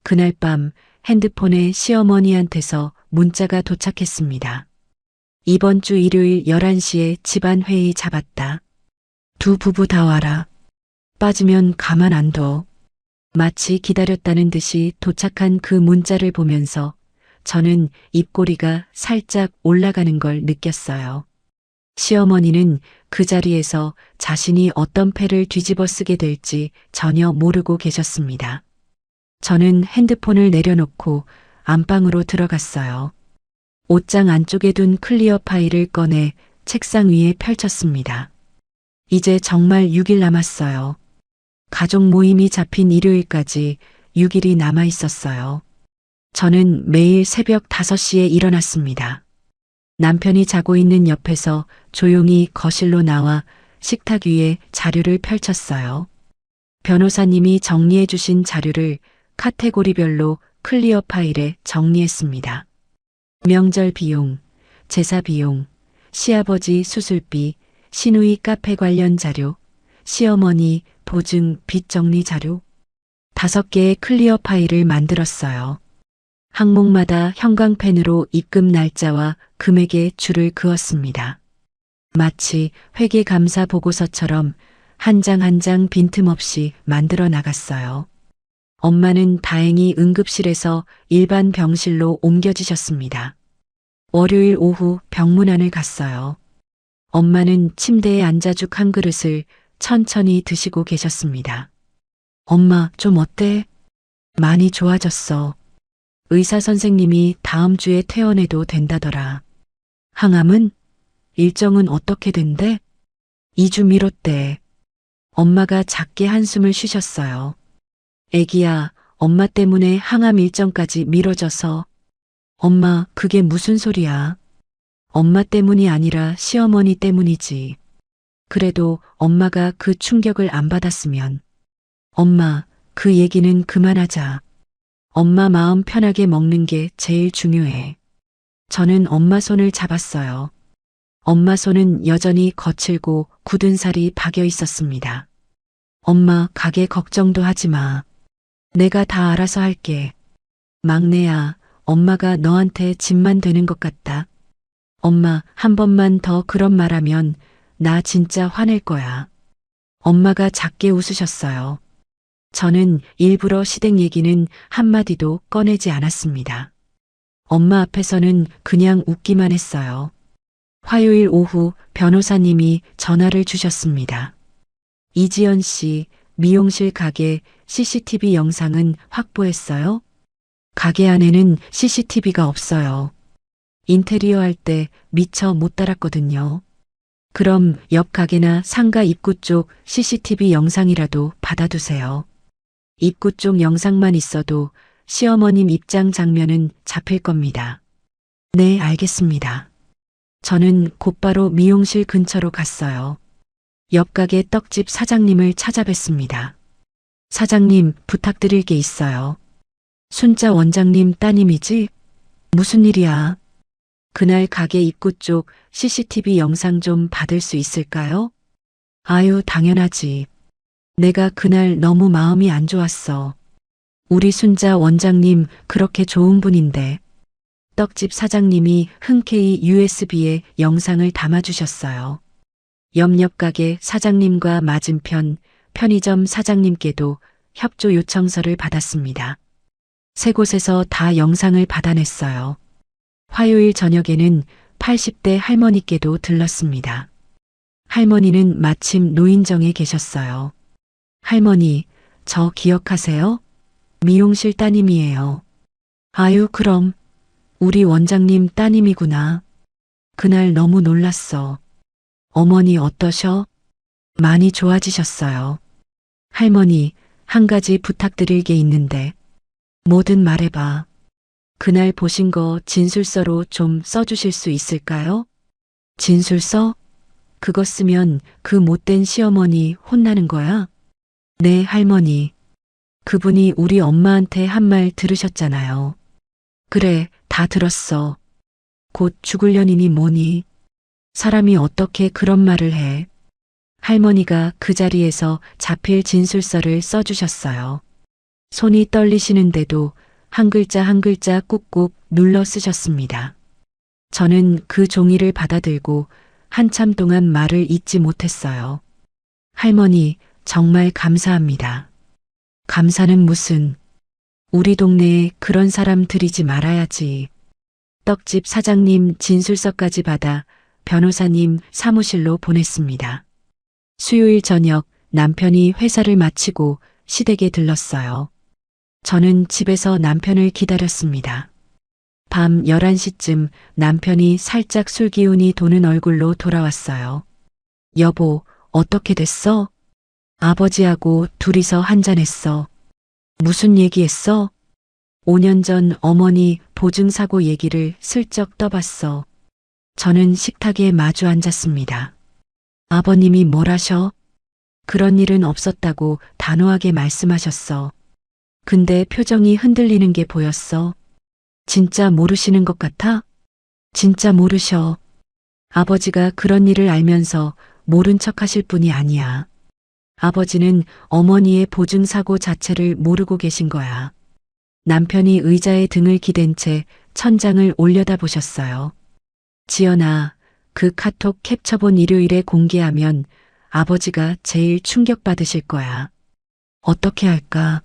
그날 밤 핸드폰에 시어머니한테서 문자가 도착했습니다. 이번 주 일요일 11시에 집안회의 잡았다. 두 부부 다 와라. 빠지면 가만 안 둬. 마치 기다렸다는 듯이 도착한 그 문자를 보면서 저는 입꼬리가 살짝 올라가는 걸 느꼈어요. 시어머니는 그 자리에서 자신이 어떤 패를 뒤집어 쓰게 될지 전혀 모르고 계셨습니다. 저는 핸드폰을 내려놓고 안방으로 들어갔어요. 옷장 안쪽에 둔 클리어 파일을 꺼내 책상 위에 펼쳤습니다. 이제 정말 6일 남았어요. 가족 모임이 잡힌 일요일까지 6일이 남아 있었어요. 저는 매일 새벽 5시에 일어났습니다. 남편이 자고 있는 옆에서 조용히 거실로 나와 식탁 위에 자료를 펼쳤어요. 변호사님이 정리해 주신 자료를 카테고리별로 클리어 파일에 정리했습니다. 명절 비용, 제사 비용, 시아버지 수술비, 신우이 카페 관련 자료, 시어머니 보증 빚 정리 자료. 5개의 클리어 파일을 만들었어요. 항목마다 형광펜으로 입금 날짜와 금액의 줄을 그었습니다. 마치 회계감사 보고서처럼 한 장 한 장 빈틈없이 만들어 나갔어요. 엄마는 다행히 응급실에서 일반 병실로 옮겨지셨습니다. 월요일 오후 병문안을 갔어요. 엄마는 침대에 앉아 죽 한 그릇을 천천히 드시고 계셨습니다. 엄마, 좀 어때? 많이 좋아졌어. 의사 선생님이 다음 주에 퇴원해도 된다더라. 항암은? 일정은 어떻게 된대? 2주 미뤘대. 엄마가 작게 한숨을 쉬셨어요. 애기야, 엄마 때문에 항암 일정까지 미뤄져서. 엄마, 그게 무슨 소리야? 엄마 때문이 아니라 시어머니 때문이지. 그래도 엄마가 그 충격을 안 받았으면. 엄마, 그 얘기는 그만하자. 엄마 마음 편하게 먹는 게 제일 중요해. 저는 엄마 손을 잡았어요. 엄마 손은 여전히 거칠고 굳은 살이 박여 있었습니다. 엄마, 가게 걱정도 하지 마. 내가 다 알아서 할게. 막내야, 엄마가 너한테 짐만 되는 것 같다. 엄마, 한 번만 더 그런 말하면 나 진짜 화낼 거야. 엄마가 작게 웃으셨어요. 저는 일부러 시댁 얘기는 한마디도 꺼내지 않았습니다. 엄마 앞에서는 그냥 웃기만 했어요. 화요일 오후 변호사님이 전화를 주셨습니다. 이지연 씨, 미용실 가게 CCTV 영상은 확보했어요? 가게 안에는 CCTV가 없어요. 인테리어 할 때 미처 못 달았거든요. 그럼 옆 가게나 상가 입구 쪽 CCTV 영상이라도 받아두세요. 입구 쪽 영상만 있어도 시어머님 입장 장면은 잡힐 겁니다. 네, 알겠습니다. 저는 곧바로 미용실 근처로 갔어요. 옆 가게 떡집 사장님을 찾아뵀습니다. 사장님, 부탁드릴 게 있어요. 순자 원장님 따님이지? 무슨 일이야? 그날 가게 입구 쪽 CCTV 영상 좀 받을 수 있을까요? 아유, 당연하지. 내가 그날 너무 마음이 안 좋았어. 우리 순자 원장님 그렇게 좋은 분인데. 떡집 사장님이 흔쾌히 USB에 영상을 담아주셨어요. 옆 가게 사장님과 맞은편 편의점 사장님께도 협조 요청서를 받았습니다. 세 곳에서 다 영상을 받아냈어요. 화요일 저녁에는 80대 할머니께도 들렀습니다. 할머니는 마침 노인정에 계셨어요. 할머니, 저 기억하세요? 미용실 따님이에요. 아유, 그럼. 우리 원장님 따님이구나. 그날 너무 놀랐어. 어머니 어떠셔? 많이 좋아지셨어요. 할머니, 한 가지 부탁드릴 게 있는데. 뭐든 말해봐. 그날 보신 거 진술서로 좀 써주실 수 있을까요? 진술서? 그거 쓰면 그 못된 시어머니 혼나는 거야? 네, 할머니. 그분이 우리 엄마한테 한 말 들으셨잖아요. 그래, 다 들었어. 곧 죽으려니니 뭐니? 사람이 어떻게 그런 말을 해? 할머니가 그 자리에서 자필 진술서를 써주셨어요. 손이 떨리시는데도 한 글자 한 글자 꾹꾹 눌러 쓰셨습니다. 저는 그 종이를 받아들고 한참 동안 말을 잇지 못했어요. 할머니, 정말 감사합니다. 감사는 무슨. 우리 동네에 그런 사람 들이지 말아야지. 떡집 사장님 진술서까지 받아 변호사님 사무실로 보냈습니다. 수요일 저녁 남편이 회사를 마치고 시댁에 들렀어요. 저는 집에서 남편을 기다렸습니다. 밤 11시쯤 남편이 살짝 술 기운이 도는 얼굴로 돌아왔어요. 여보, 어떻게 됐어? 아버지하고 둘이서 한잔했어. 무슨 얘기했어? 5년 전 어머니 보증사고 얘기를 슬쩍 떠봤어. 저는 식탁에 마주 앉았습니다. 아버님이 뭘 하셔? 그런 일은 없었다고 단호하게 말씀하셨어. 근데 표정이 흔들리는 게 보였어. 진짜 모르시는 것 같아? 진짜 모르셔. 아버지가 그런 일을 알면서 모른 척 하실 분이 아니야. 아버지는 어머니의 보증사고 자체를 모르고 계신 거야. 남편이 의자에 등을 기댄 채 천장을 올려다보셨어요. 지연아, 그 카톡 캡처본 일요일에 공개하면 아버지가 제일 충격받으실 거야. 어떻게 할까?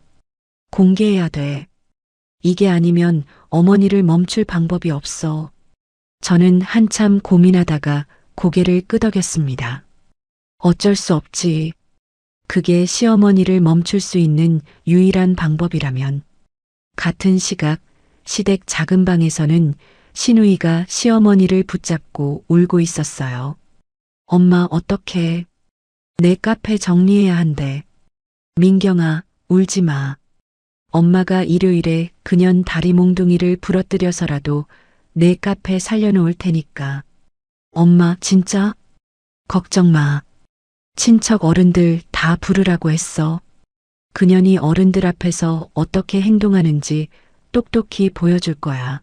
공개해야 돼. 이게 아니면 어머니를 멈출 방법이 없어. 저는 한참 고민하다가 고개를 끄덕였습니다. 어쩔 수 없지. 그게 시어머니를 멈출 수 있는 유일한 방법이라면. 같은 시각 시댁 작은 방에서는 신우이가 시어머니를 붙잡고 울고 있었어요. 엄마 어떡해. 내 카페 정리해야 한대. 민경아, 울지 마. 엄마가 일요일에 그년 다리 몽둥이를 부러뜨려서라도 내 카페 살려놓을 테니까. 엄마 진짜? 걱정 마. 친척 어른들 다 부르라고 했어. 그년이 어른들 앞에서 어떻게 행동하는지 똑똑히 보여줄 거야.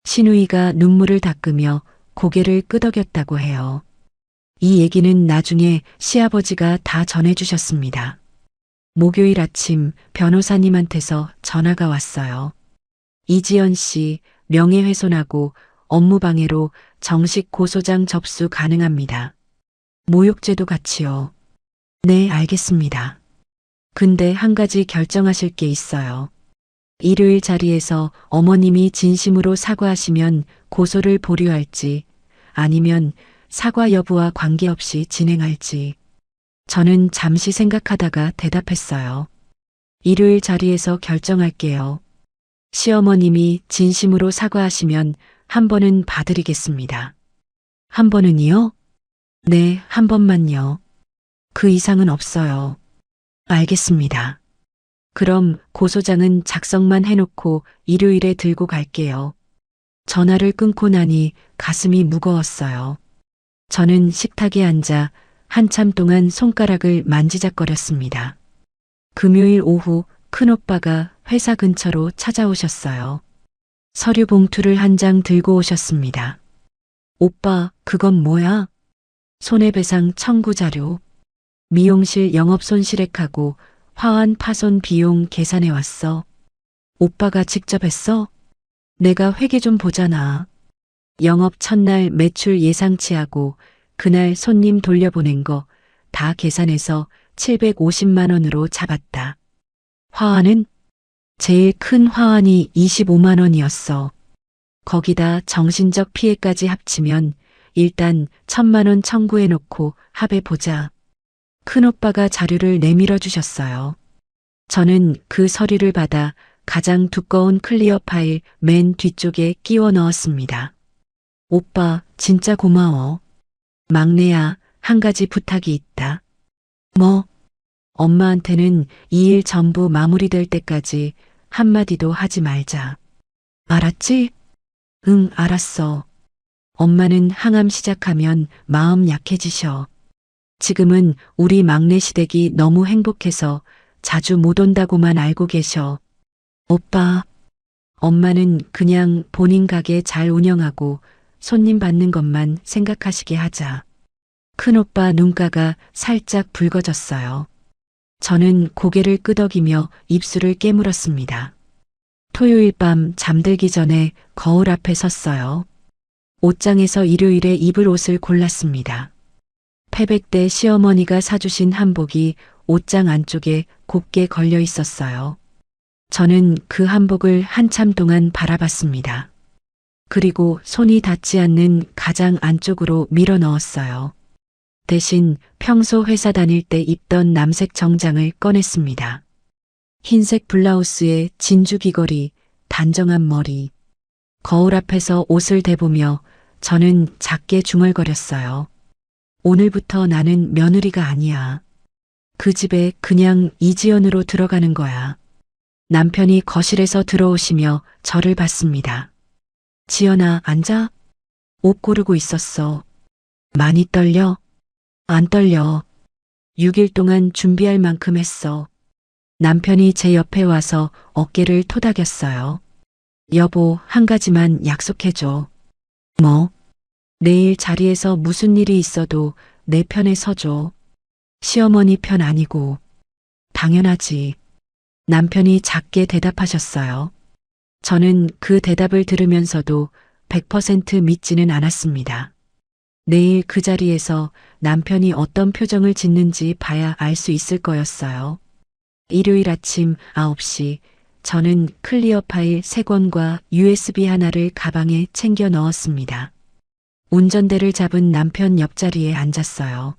신우이가 눈물을 닦으며 고개를 끄덕였다고 해요. 이 얘기는 나중에 시아버지가 다 전해주셨습니다. 목요일 아침 변호사님한테서 전화가 왔어요. 이지연 씨 명예훼손하고 업무방해로 정식 고소장 접수 가능합니다. 모욕죄도 같이요. 네, 알겠습니다. 근데 한 가지 결정하실 게 있어요. 일요일 자리에서 어머님이 진심으로 사과하시면 고소를 보류할지 아니면 사과 여부와 관계없이 진행할지. 저는 잠시 생각하다가 대답했어요. 일요일 자리에서 결정할게요. 시어머님이 진심으로 사과하시면 한 번은 봐드리겠습니다. 한 번은요? 네, 한 번만요. 그 이상은 없어요. 알겠습니다. 그럼 고소장은 작성만 해놓고 일요일에 들고 갈게요. 전화를 끊고 나니 가슴이 무거웠어요. 저는 식탁에 앉아 한참 동안 손가락을 만지작거렸습니다. 금요일 오후 큰오빠가 회사 근처로 찾아오셨어요. 서류 봉투를 한 장 들고 오셨습니다. 오빠, 그건 뭐야? 손해배상 청구 자료. 미용실 영업 손실액하고 화환 파손 비용 계산해 왔어. 오빠가 직접 했어? 내가 회계 좀 보잖아. 영업 첫날 매출 예상치하고 그날 손님 돌려보낸 거 다 계산해서 750만 원으로 잡았다. 화환은? 제일 큰 화환이 25만 원이었어. 거기다 정신적 피해까지 합치면 일단 1,000만 원 청구해놓고 합해보자. 큰오빠가 자료를 내밀어 주셨어요. 저는 그 서류를 받아 가장 두꺼운 클리어 파일 맨 뒤쪽에 끼워 넣었습니다. 오빠, 진짜 고마워. 막내야, 한 가지 부탁이 있다. 뭐? 엄마한테는 이 일 전부 마무리될 때까지 한마디도 하지 말자. 알았지? 응, 알았어. 엄마는 항암 시작하면 마음 약해지셔. 지금은 우리 막내 시댁이 너무 행복해서 자주 못 온다고만 알고 계셔. 오빠, 엄마는 그냥 본인 가게 잘 운영하고 손님 받는 것만 생각하시게 하자. 큰오빠 눈가가 살짝 붉어졌어요. 저는 고개를 끄덕이며 입술을 깨물었습니다. 토요일 밤 잠들기 전에 거울 앞에 섰어요. 옷장에서 일요일에 입을 옷을 골랐습니다. 패백 때 시어머니가 사주신 한복이 옷장 안쪽에 곱게 걸려 있었어요. 저는 그 한복을 한참 동안 바라봤습니다. 그리고 손이 닿지 않는 가장 안쪽으로 밀어 넣었어요. 대신 평소 회사 다닐 때 입던 남색 정장을 꺼냈습니다. 흰색 블라우스에 진주 귀걸이, 단정한 머리. 거울 앞에서 옷을 대보며 저는 작게 중얼거렸어요. 오늘부터 나는 며느리가 아니야. 그 집에 그냥 이지연으로 들어가는 거야. 남편이 거실에서 들어오시며 저를 봤습니다. 지연아, 앉아. 옷 고르고 있었어. 많이 떨려? 안 떨려. 6일 동안 준비할 만큼 했어. 남편이 제 옆에 와서 어깨를 토닥였어요. 여보, 한 가지만 약속해줘. 뭐? 내일 자리에서 무슨 일이 있어도 내 편에 서줘. 시어머니 편 아니고. 당연하지. 남편이 작게 대답하셨어요. 저는 그 대답을 들으면서도 100% 믿지는 않았습니다. 내일 그 자리에서 남편이 어떤 표정을 짓는지 봐야 알 수 있을 거였어요. 일요일 아침 9시 저는 클리어 파일 3권과 USB 하나를 가방에 챙겨 넣었습니다. 운전대를 잡은 남편 옆자리에 앉았어요.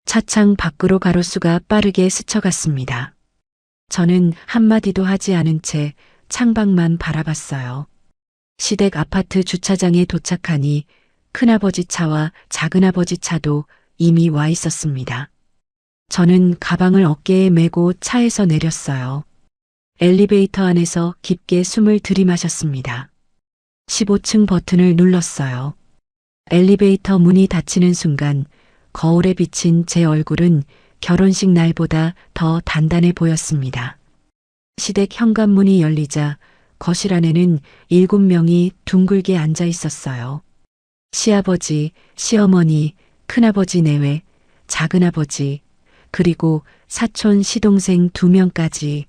차창 밖으로 가로수가 빠르게 스쳐갔습니다. 저는 한마디도 하지 않은 채 창밖만 바라봤어요. 시댁 아파트 주차장에 도착하니 큰아버지 차와 작은아버지 차도 이미 와 있었습니다. 저는 가방을 어깨에 메고 차에서 내렸어요. 엘리베이터 안에서 깊게 숨을 들이마셨습니다. 15층 버튼을 눌렀어요. 엘리베이터 문이 닫히는 순간 거울에 비친 제 얼굴은 결혼식 날보다 더 단단해 보였습니다. 시댁 현관문이 열리자 거실 안에는 7명이 둥글게 앉아 있었어요. 시아버지, 시어머니, 큰아버지 내외, 작은아버지, 그리고 사촌 시동생 2명까지.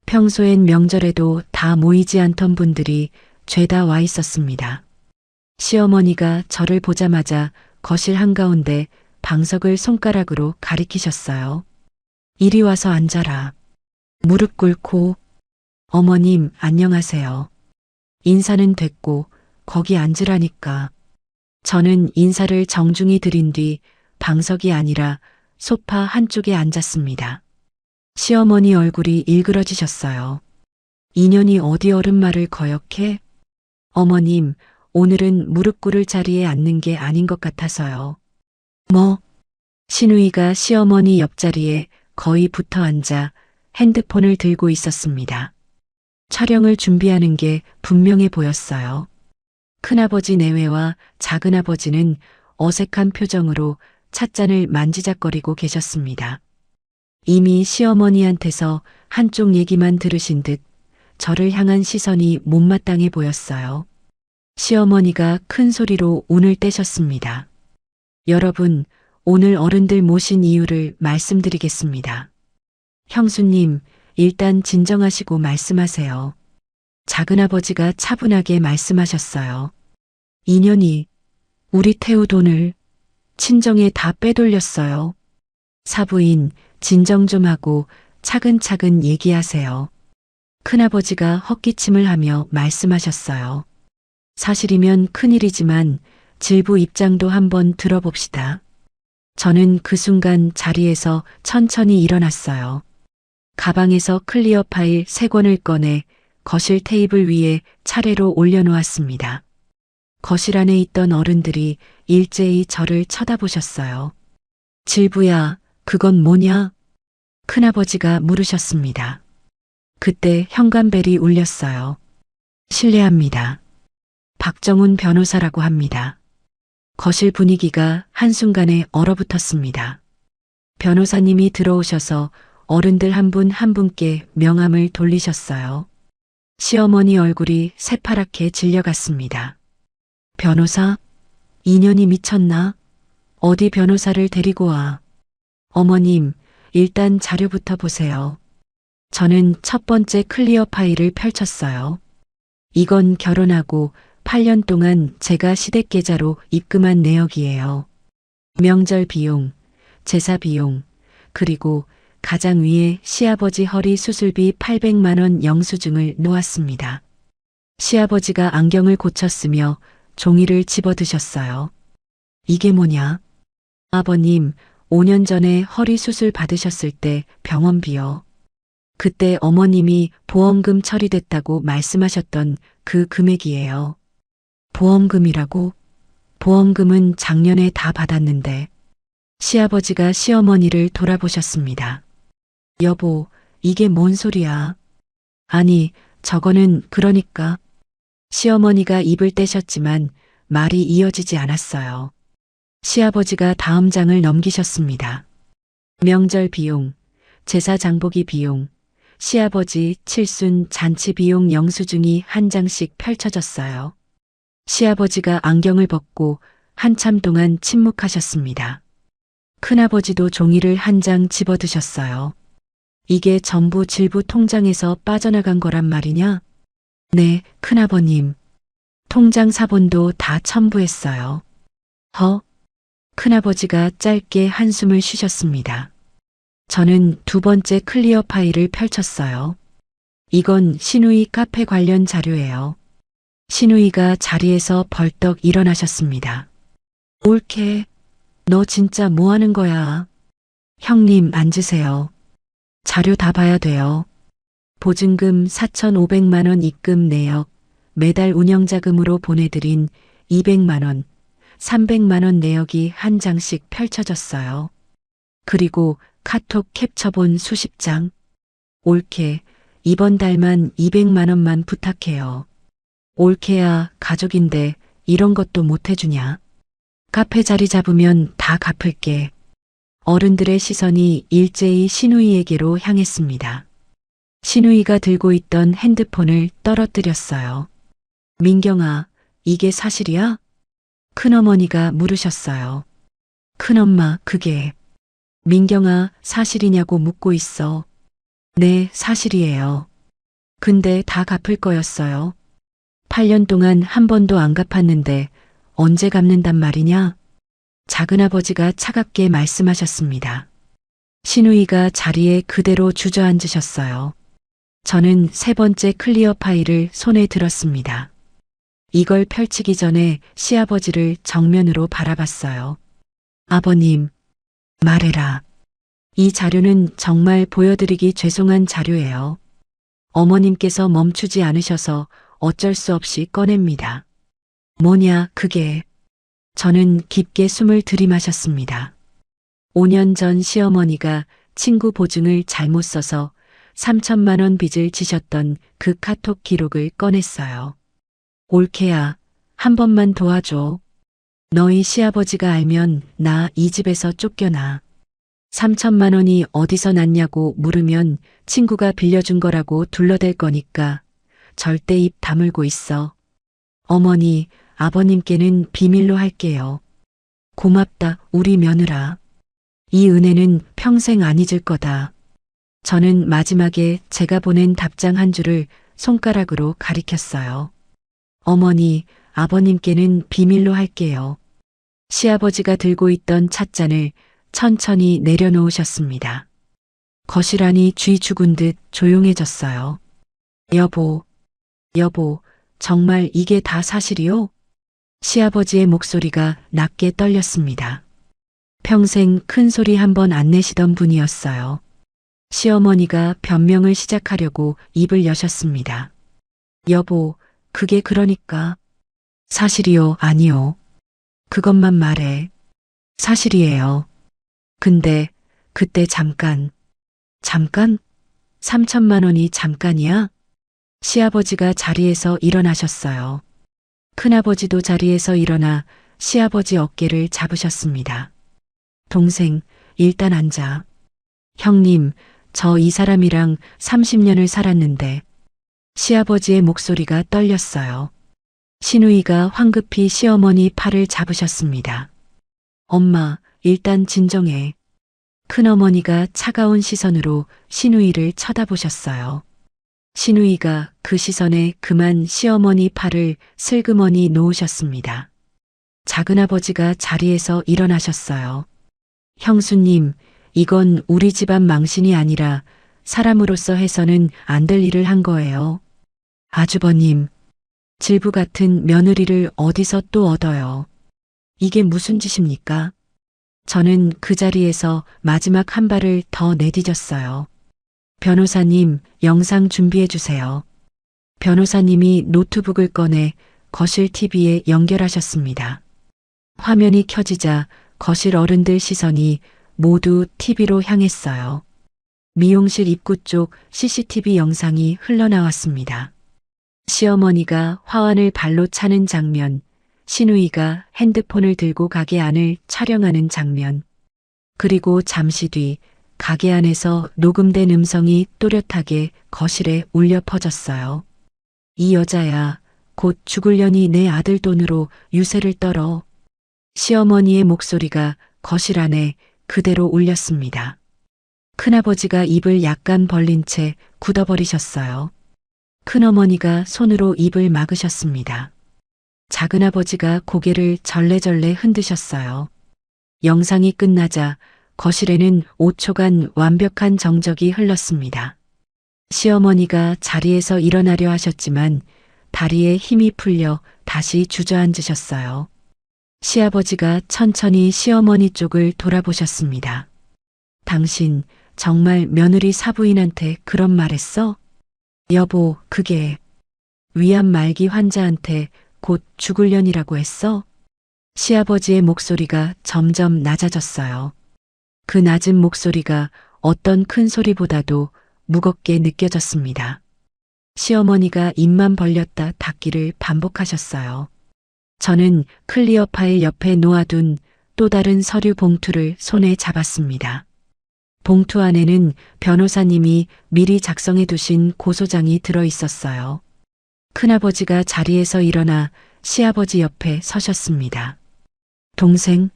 평소엔 명절에도 다 모이지 않던 분들이 죄다 와 있었습니다. 시어머니가 저를 보자마자 거실 한가운데 방석을 손가락으로 가리키셨어요. 이리 와서 앉아라. 무릎 꿇고. 어머님, 안녕하세요. 인사는 됐고 거기 앉으라니까. 저는 인사를 정중히 드린 뒤 방석이 아니라 소파 한쪽에 앉았습니다. 시어머니 얼굴이 일그러지셨어요. 인연이 어디 어른말을 거역해? 어머님, 오늘은 무릎 꿇을 자리에 앉는 게 아닌 것 같아서요. 뭐? 시누이가 시어머니 옆자리에 거의 붙어 앉아 핸드폰을 들고 있었습니다. 촬영을 준비하는 게 분명해 보였어요. 큰아버지 내외와 작은아버지는 어색한 표정으로 찻잔을 만지작거리고 계셨습니다. 이미 시어머니한테서 한쪽 얘기만 들으신 듯 저를 향한 시선이 못마땅해 보였어요. 시어머니가 큰 소리로 운을 떼셨습니다. 여러분, 오늘 어른들 모신 이유를 말씀드리겠습니다. 형수님, 일단 진정하시고 말씀하세요. 작은아버지가 차분하게 말씀하셨어요. 인연이 우리 태우 돈을 친정에 다 빼돌렸어요. 사부인, 진정 좀 하고 차근차근 얘기하세요. 큰아버지가 헛기침을 하며 말씀하셨어요. 사실이면 큰일이지만 질부 입장도 한번 들어봅시다. 저는 그 순간 자리에서 천천히 일어났어요. 가방에서 클리어 파일 3권을 꺼내 거실 테이블 위에 차례로 올려놓았습니다. 거실 안에 있던 어른들이 일제히 저를 쳐다보셨어요. 질부야, 그건 뭐냐? 큰아버지가 물으셨습니다. 그때 현관벨이 울렸어요. 실례합니다. 박정훈 변호사라고 합니다. 거실 분위기가 한순간에 얼어붙었습니다. 변호사님이 들어오셔서 어른들 한 분 한 분께 명함을 돌리셨어요. 시어머니 얼굴이 새파랗게 질려갔습니다. 변호사? 인연이 미쳤나? 어디 변호사를 데리고 와. 어머님, 일단 자료부터 보세요. 저는 첫 번째 클리어 파일을 펼쳤어요. 이건 결혼하고 8년 동안 제가 시댁 계좌로 입금한 내역이에요. 명절 비용, 제사 비용, 그리고 가장 위에 시아버지 허리 수술비 800만 원 영수증을 놓았습니다. 시아버지가 안경을 고쳤으며 종이를 집어드셨어요. 이게 뭐냐? 아버님, 5년 전에 허리 수술 받으셨을 때 병원비요. 그때 어머님이 보험금 처리됐다고 말씀하셨던 그 금액이에요. 보험금이라고? 보험금은 작년에 다 받았는데. 시아버지가 시어머니를 돌아보셨습니다. 여보, 이게 뭔 소리야? 아니, 저거는 그러니까. 시어머니가 입을 떼셨지만 말이 이어지지 않았어요. 시아버지가 다음 장을 넘기셨습니다. 명절 비용, 제사 장보기 비용, 시아버지 칠순 잔치 비용 영수증이 한 장씩 펼쳐졌어요. 시아버지가 안경을 벗고 한참 동안 침묵하셨습니다. 큰아버지도 종이를 한 장 집어드셨어요. 이게 전부 질부 통장에서 빠져나간 거란 말이냐? 네, 큰아버님. 통장 사본도 다 첨부했어요. 큰아버지가 짧게 한숨을 쉬셨습니다. 저는 두 번째 클리어 파일을 펼쳤어요. 이건 시누이 카페 관련 자료예요. 시누이가 자리에서 벌떡 일어나셨습니다. 올케, 너 진짜 뭐 하는 거야? 형님, 앉으세요. 자료 다 봐야 돼요. 보증금 4,500만 원 입금 내역, 매달 운영자금으로 보내드린 200만 원, 300만 원 내역이 한 장씩 펼쳐졌어요. 그리고 카톡 캡처본 수십 장. 올케, 이번 달만 200만 원만 부탁해요. 올케야, 가족인데 이런 것도 못 해주냐? 카페 자리 잡으면 다 갚을게. 어른들의 시선이 일제히 신우이에게로 향했습니다. 신우이가 들고 있던 핸드폰을 떨어뜨렸어요. 민경아, 이게 사실이야? 큰어머니가 물으셨어요. 큰엄마, 그게. 민경아, 사실이냐고 묻고 있어. 네, 사실이에요. 근데 다 갚을 거였어요. 8년 동안 한 번도 안 갚았는데 언제 갚는단 말이냐? 작은아버지가 차갑게 말씀하셨습니다. 신우이가 자리에 그대로 주저앉으셨어요. 저는 세 번째 클리어 파일을 손에 들었습니다. 이걸 펼치기 전에 시아버지를 정면으로 바라봤어요. 아버님, 말해라. 이 자료는 정말 보여드리기 죄송한 자료예요. 어머님께서 멈추지 않으셔서 어쩔 수 없이 꺼냅니다. 뭐냐, 그게. 저는 깊게 숨을 들이마셨습니다. 5년 전 시어머니가 친구 보증을 잘못 써서 3천만 원 빚을 지셨던 그 카톡 기록을 꺼냈어요. 올케야, 한 번만 도와줘. 너희 시아버지가 알면 나 이 집에서 쫓겨나. 3천만 원이 어디서 났냐고 물으면 친구가 빌려준 거라고 둘러댈 거니까 절대 입 다물고 있어. 어머니, 아버님께는 비밀로 할게요. 고맙다, 우리 며느라. 이 은혜는 평생 안 잊을 거다. 저는 마지막에 제가 보낸 답장 한 줄을 손가락으로 가리켰어요. 어머니, 아버님께는 비밀로 할게요. 시아버지가 들고 있던 찻잔을 천천히 내려놓으셨습니다. 거실 안이 쥐 죽은 듯 조용해졌어요. 여보, 정말 이게 다 사실이요? 시아버지의 목소리가 낮게 떨렸습니다. 평생 큰 소리 한 번 안 내시던 분이었어요. 시어머니가 변명을 시작하려고 입을 여셨습니다. 여보, 그게 그러니까. 사실이요, 아니요. 그것만 말해. 사실이에요. 근데 그때 잠깐. 3천만 원이 잠깐이야? 시아버지가 자리에서 일어나셨어요. 큰아버지도 자리에서 일어나 시아버지 어깨를 잡으셨습니다. 동생, 일단 앉아. 형님, 저 이 사람이랑 30년을 살았는데. 시아버지의 목소리가 떨렸어요. 신우이가 황급히 시어머니 팔을 잡으셨습니다. 엄마, 일단 진정해. 큰어머니가 차가운 시선으로 신우이를 쳐다보셨어요. 신우이가 그 시선에 그만 시어머니 팔을 슬그머니 놓으셨습니다. 작은아버지가 자리에서 일어나셨어요. 형수님, 이건 우리 집안 망신이 아니라 사람으로서 해서는 안 될 일을 한 거예요. 아주버님, 질부 같은 며느리를 어디서 또 얻어요. 이게 무슨 짓입니까? 저는 그 자리에서 마지막 한 발을 더 내디뎠어요. 변호사님, 영상 준비해 주세요. 변호사님이 노트북을 꺼내 거실 TV에 연결하셨습니다. 화면이 켜지자 거실 어른들 시선이 모두 TV로 향했어요. 미용실 입구 쪽 CCTV 영상이 흘러나왔습니다. 시어머니가 화환을 발로 차는 장면, 신우이가 핸드폰을 들고 가게 안을 촬영하는 장면, 그리고 잠시 뒤 가게 안에서 녹음된 음성이 또렷하게 거실에 울려 퍼졌어요. 이 여자야, 곧 죽으려니 내 아들 돈으로 유세를 떨어. 시어머니의 목소리가 거실 안에 그대로 울렸습니다. 큰아버지가 입을 약간 벌린 채 굳어버리셨어요. 큰어머니가 손으로 입을 막으셨습니다. 작은아버지가 고개를 절레절레 흔드셨어요. 영상이 끝나자 거실에는 5초간 완벽한 정적이 흘렀습니다. 시어머니가 자리에서 일어나려 하셨지만 다리에 힘이 풀려 다시 주저앉으셨어요. 시아버지가 천천히 시어머니 쪽을 돌아보셨습니다. 당신 정말 며느리 사부인한테 그런 말 했어? 여보, 그게 위암 말기 환자한테 곧 죽을년이라고 했어? 시아버지의 목소리가 점점 낮아졌어요. 그 낮은 목소리가 어떤 큰 소리보다도 무겁게 느껴졌습니다. 시어머니가 입만 벌렸다 닫기를 반복하셨어요. 저는 클리어 파일 옆에 놓아둔 또 다른 서류 봉투를 손에 잡았습니다. 봉투 안에는 변호사님이 미리 작성해 두신 고소장이 들어 있었어요. 큰아버지가 자리에서 일어나 시아버지 옆에 서셨습니다. 동생,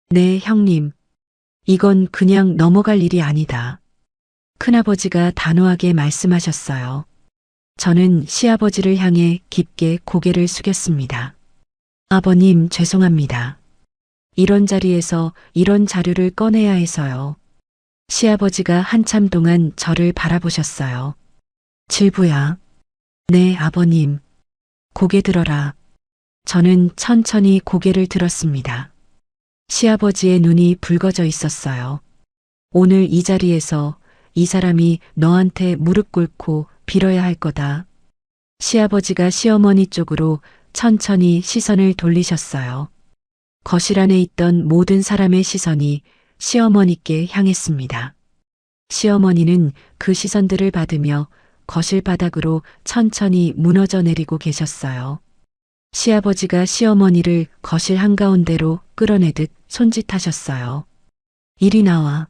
네, 형님. 이건 그냥 넘어갈 일이 아니다. 큰아버지가 단호하게 말씀하셨어요. 저는 시아버지를 향해 깊게 고개를 숙였습니다. 아버님, 죄송합니다. 이런 자리에서 이런 자료를 꺼내야 해서요. 시아버지가 한참 동안 저를 바라보셨어요. 질부야. 네, 아버님. 고개 들어라. 저는 천천히 고개를 들었습니다. 시아버지의 눈이 붉어져 있었어요. 오늘 이 자리에서 이 사람이 너한테 무릎 꿇고 빌어야 할 거다. 시아버지가 시어머니 쪽으로 천천히 시선을 돌리셨어요. 거실 안에 있던 모든 사람의 시선이 시어머니께 향했습니다. 시어머니는 그 시선들을 받으며 거실 바닥으로 천천히 무너져 내리고 계셨어요. 시아버지가 시어머니를 거실 한가운데로 끌어내듯 손짓하셨어요. 이리 나와.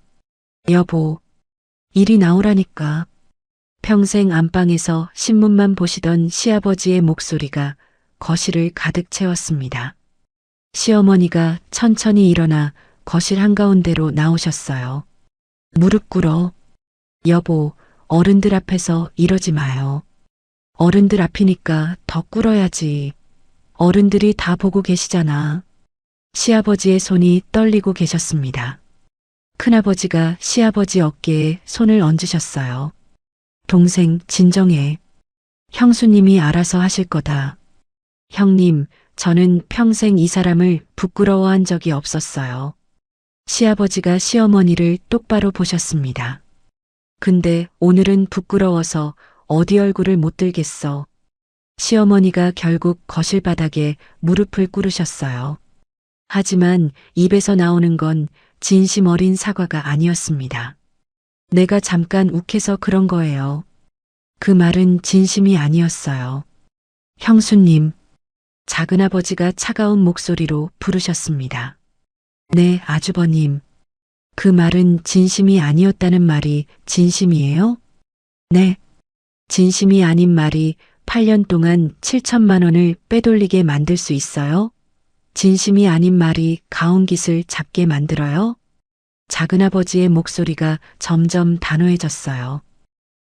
여보, 이리 나오라니까. 평생 안방에서 신문만 보시던 시아버지의 목소리가 거실을 가득 채웠습니다. 시어머니가 천천히 일어나 거실 한가운데로 나오셨어요. 무릎 꿇어. 여보, 어른들 앞에서 이러지 마요. 어른들 앞이니까 더 꿇어야지. 어른들이 다 보고 계시잖아. 시아버지의 손이 떨리고 계셨습니다. 큰아버지가 시아버지 어깨에 손을 얹으셨어요. 동생, 진정해. 형수님이 알아서 하실 거다. 형님, 저는 평생 이 사람을 부끄러워한 적이 없었어요. 시아버지가 시어머니를 똑바로 보셨습니다. 근데 오늘은 부끄러워서 어디 얼굴을 못 들겠어. 시어머니가 결국 거실 바닥에 무릎을 꿇으셨어요. 하지만 입에서 나오는 건 진심 어린 사과가 아니었습니다. 내가 잠깐 욱해서 그런 거예요. 그 말은 진심이 아니었어요. 형수님, 작은아버지가 차가운 목소리로 부르셨습니다. 네, 아주버님. 그 말은 진심이 아니었다는 말이 진심이에요? 네. 진심이 아닌 말이 8년 동안 7천만 원을 빼돌리게 만들 수 있어요? 진심이 아닌 말이 가온깃을 잡게 만들어요? 작은아버지의 목소리가 점점 단호해졌어요.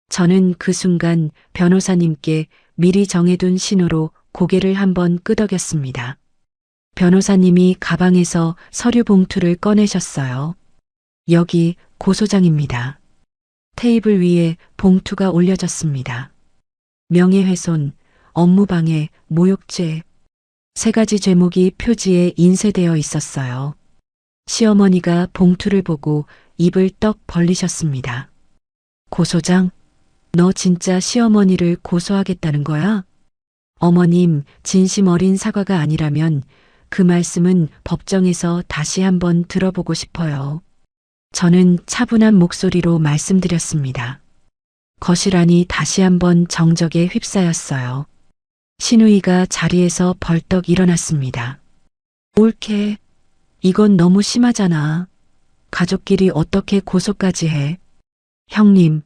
저는 그 순간 변호사님께 미리 정해둔 신호로 고개를 한번 끄덕였습니다. 변호사님이 가방에서 서류 봉투를 꺼내셨어요. 여기 고소장입니다. 테이블 위에 봉투가 올려졌습니다. 명예훼손, 업무방해, 모욕죄, 3가지 죄목이 표지에 인쇄되어 있었어요. 시어머니가 봉투를 보고 입을 떡 벌리셨습니다. 고소장? 너 진짜 시어머니를 고소하겠다는 거야? 어머님, 진심 어린 사과가 아니라면 그 말씀은 법정에서 다시 한번 들어보고 싶어요. 저는 차분한 목소리로 말씀드렸습니다. 거실 안이 다시 한번 정적에 휩싸였어요. 신우이가 자리에서 벌떡 일어났습니다. 옳게. 이건 너무 심하잖아. 가족끼리 어떻게 고소까지 해? 형님,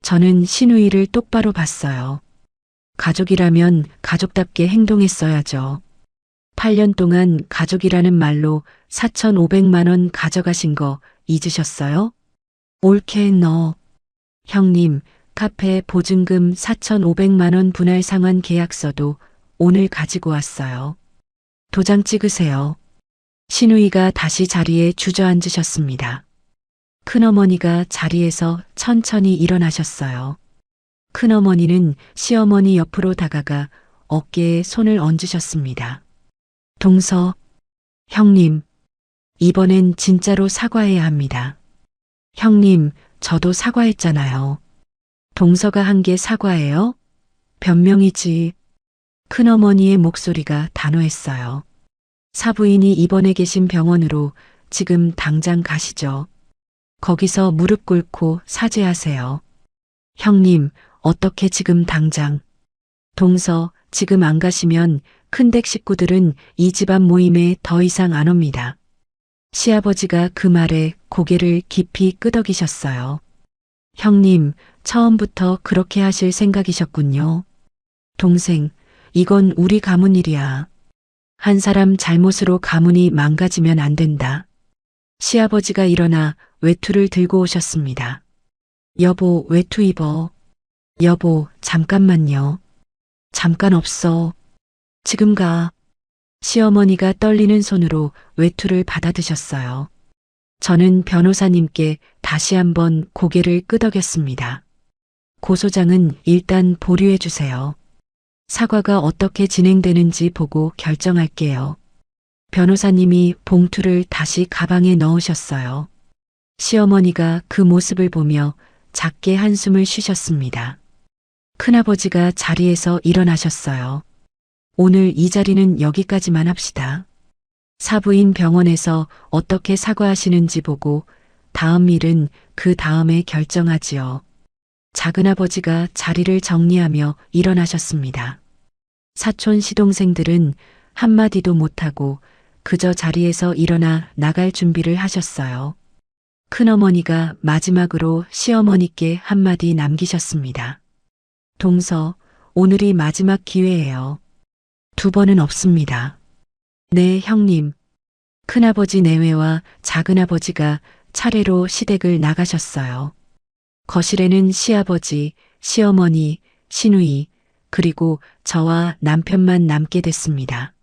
저는 신우이를 똑바로 봤어요. 가족이라면 가족답게 행동했어야죠. 8년 동안 가족이라는 말로 4,500만 원 가져가신 거 잊으셨어요? 옳게 너. 형님, 카페 보증금 4,500만 원 분할 상환 계약서도 오늘 가지고 왔어요. 도장 찍으세요. 신우이가 다시 자리에 주저앉으셨습니다. 큰어머니가 자리에서 천천히 일어나셨어요. 큰어머니는 시어머니 옆으로 다가가 어깨에 손을 얹으셨습니다. 동서, 형님, 이번엔 진짜로 사과해야 합니다. 형님, 저도 사과했잖아요. 동서가 한 게 사과예요? 변명이지. 큰어머니의 목소리가 단호했어요. 사부인이 입원해 계신 병원으로 지금 당장 가시죠. 거기서 무릎 꿇고 사죄하세요. 형님, 어떻게 지금 당장. 동서, 지금 안 가시면 큰댁 식구들은 이 집안 모임에 더 이상 안 옵니다. 시아버지가 그 말에 고개를 깊이 끄덕이셨어요. 형님, 처음부터 그렇게 하실 생각이셨군요. 동생, 이건 우리 가문 일이야. 한 사람 잘못으로 가문이 망가지면 안 된다. 시아버지가 일어나 외투를 들고 오셨습니다. 여보, 외투 입어. 여보, 잠깐만요. 잠깐 없어. 지금 가. 시어머니가 떨리는 손으로 외투를 받아드셨어요. 저는 변호사님께 다시 한번 고개를 끄덕였습니다. 고 소장은 일단 보류해 주세요. 사과가 어떻게 진행되는지 보고 결정할게요. 변호사님이 봉투를 다시 가방에 넣으셨어요. 시어머니가 그 모습을 보며 작게 한숨을 쉬셨습니다. 큰아버지가 자리에서 일어나셨어요. 오늘 이 자리는 여기까지만 합시다. 사부인 병원에서 어떻게 사과하시는지 보고 다음 일은 그 다음에 결정하지요. 작은아버지가 자리를 정리하며 일어나셨습니다. 사촌 시동생들은 한마디도 못하고 그저 자리에서 일어나 나갈 준비를 하셨어요. 큰어머니가 마지막으로 시어머니께 한마디 남기셨습니다. 동서, 오늘이 마지막 기회예요. 두 번은 없습니다. 네, 형님. 큰아버지 내외와 작은아버지가 차례로 시댁을 나가셨어요. 거실에는 시아버지, 시어머니, 시누이, 그리고 저와 남편만 남게 됐습니다.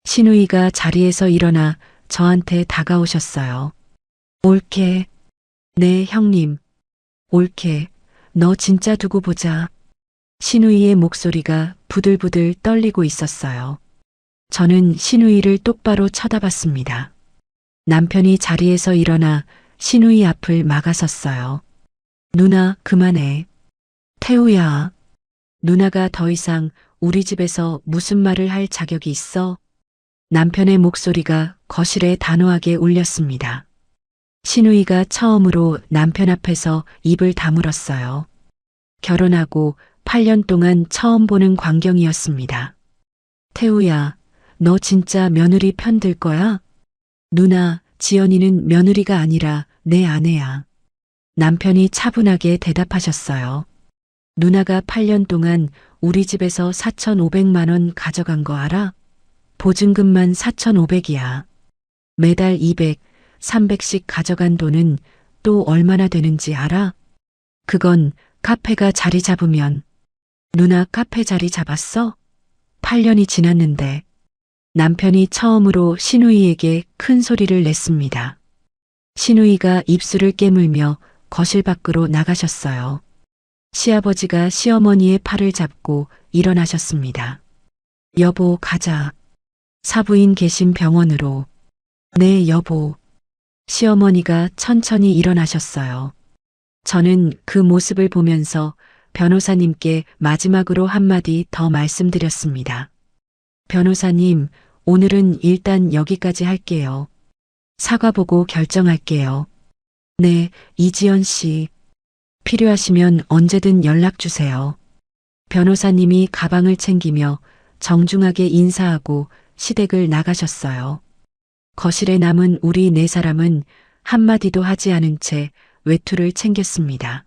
시누이가 자리에서 일어나 저한테 다가오셨어요. 올케. 네, 형님. 올케. 너 진짜 두고 보자. 시누이의 목소리가 부들부들 떨리고 있었어요. 저는 시누이를 똑바로 쳐다봤습니다. 남편이 자리에서 일어나 시누이 앞을 막아섰어요. 누나, 그만해. 태우야. 누나가 더 이상 우리 집에서 무슨 말을 할 자격이 있어? 남편의 목소리가 거실에 단호하게 울렸습니다. 시누이가 처음으로 남편 앞에서 입을 다물었어요. 결혼하고 8년 동안 처음 보는 광경이었습니다. 태우야, 너 진짜 며느리 편들 거야? 누나, 지연이는 며느리가 아니라 내 아내야. 남편이 차분하게 대답하셨어요. 누나가 8년 동안 우리 집에서 4,500만 원 가져간 거 알아? 보증금만 4,500이야. 매달 200, 300씩 가져간 돈은 또 얼마나 되는지 알아? 그건 카페가 자리 잡으면. 누나 카페 자리 잡았어? 8년이 지났는데. 남편이 처음으로 시누이에게 큰 소리를 냈습니다. 시누이가 입술을 깨물며 거실 밖으로 나가셨어요. 시아버지가 시어머니의 팔을 잡고 일어나셨습니다. 여보, 가자. 사부인 계신 병원으로. 네, 여보. 시어머니가 천천히 일어나셨어요. 저는 그 모습을 보면서 변호사님께 마지막으로 한마디 더 말씀드렸습니다. 변호사님, 오늘은 일단 여기까지 할게요. 사과 보고 결정할게요. 네, 이지연 씨. 필요하시면 언제든 연락 주세요. 변호사님이 가방을 챙기며 정중하게 인사하고 시댁을 나가셨어요. 거실에 남은 우리 네 사람은 한마디도 하지 않은 채 외투를 챙겼습니다.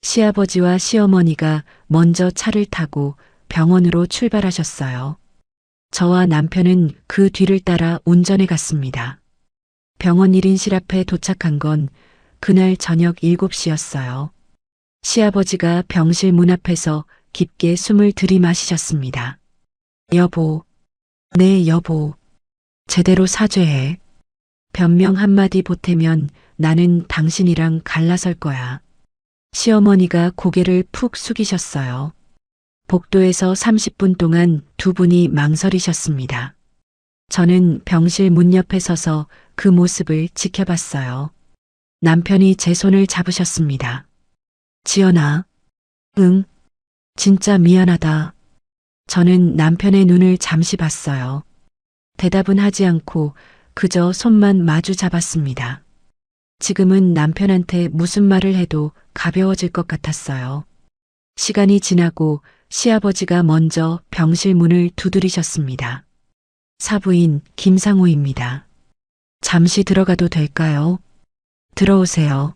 시아버지와 시어머니가 먼저 차를 타고 병원으로 출발하셨어요. 저와 남편은 그 뒤를 따라 운전해 갔습니다. 병원 1인실 앞에 도착한 건 그날 저녁 7시였어요. 시아버지가 병실 문 앞에서 깊게 숨을 들이마시셨습니다. 여보. 네, 여보. 제대로 사죄해. 변명 한마디 보태면 나는 당신이랑 갈라설 거야. 시어머니가 고개를 푹 숙이셨어요. 복도에서 30분 동안 두 분이 망설이셨습니다. 저는 병실 문 옆에 서서 그 모습을 지켜봤어요. 남편이 제 손을 잡으셨습니다. 지연아. 응. 진짜 미안하다. 저는 남편의 눈을 잠시 봤어요. 대답은 하지 않고 그저 손만 마주 잡았습니다. 지금은 남편한테 무슨 말을 해도 가벼워질 것 같았어요. 시간이 지나고 시아버지가 먼저 병실 문을 두드리셨습니다. 사부인 김상우입니다. 잠시 들어가도 될까요? 들어오세요.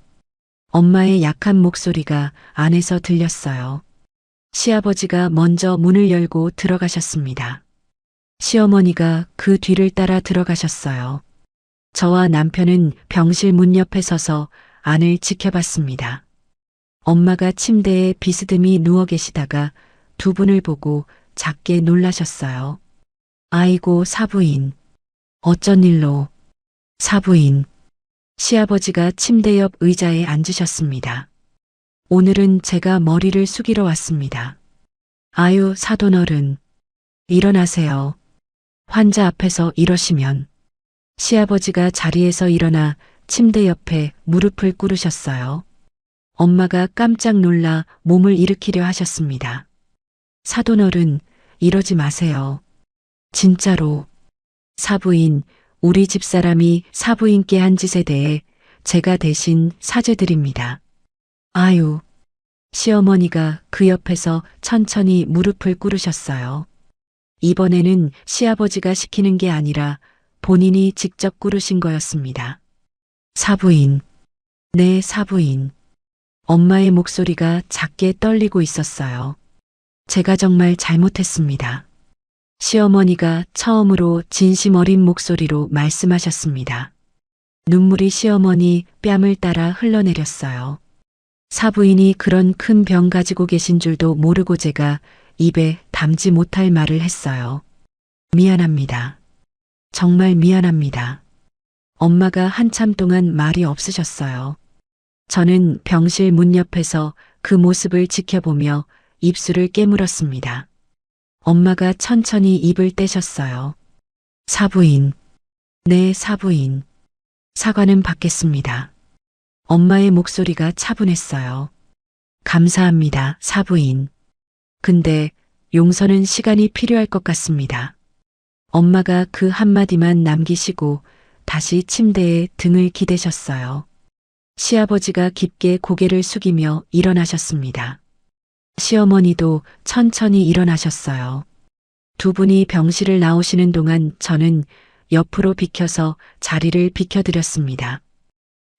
엄마의 약한 목소리가 안에서 들렸어요. 시아버지가 먼저 문을 열고 들어가셨습니다. 시어머니가 그 뒤를 따라 들어가셨어요. 저와 남편은 병실 문 옆에 서서 안을 지켜봤습니다. 엄마가 침대에 비스듬히 누워 계시다가 두 분을 보고 작게 놀라셨어요. 아이고, 사부인. 어쩐 일로. 사부인. 시아버지가 침대 옆 의자에 앉으셨습니다. 오늘은 제가 머리를 숙이러 왔습니다. 아유, 사돈어른. 일어나세요. 환자 앞에서 이러시면. 시아버지가 자리에서 일어나 침대 옆에 무릎을 꿇으셨어요. 엄마가 깜짝 놀라 몸을 일으키려 하셨습니다. 사돈어른, 이러지 마세요. 진짜로. 사부인, 우리 집사람이 사부인께 한 짓에 대해 제가 대신 사죄드립니다. 아유. 시어머니가 그 옆에서 천천히 무릎을 꿇으셨어요. 이번에는 시아버지가 시키는 게 아니라 본인이 직접 꿇으신 거였습니다. 사부인. 네, 사부인. 엄마의 목소리가 작게 떨리고 있었어요. 제가 정말 잘못했습니다. 시어머니가 처음으로 진심 어린 목소리로 말씀하셨습니다. 눈물이 시어머니 뺨을 따라 흘러내렸어요. 사부인이 그런 큰 병 가지고 계신 줄도 모르고 제가 입에 담지 못할 말을 했어요. 미안합니다. 정말 미안합니다. 엄마가 한참 동안 말이 없으셨어요. 저는 병실 문 옆에서 그 모습을 지켜보며 입술을 깨물었습니다. 엄마가 천천히 입을 떼셨어요. 사부인. 네, 사부인. 사과는 받겠습니다. 엄마의 목소리가 차분했어요. 감사합니다, 사부인. 근데 용서는 시간이 필요할 것 같습니다. 엄마가 그 한마디만 남기시고 다시 침대에 등을 기대셨어요. 시아버지가 깊게 고개를 숙이며 일어나셨습니다. 시어머니도 천천히 일어나셨어요. 두 분이 병실을 나오시는 동안 저는 옆으로 비켜서 자리를 비켜드렸습니다.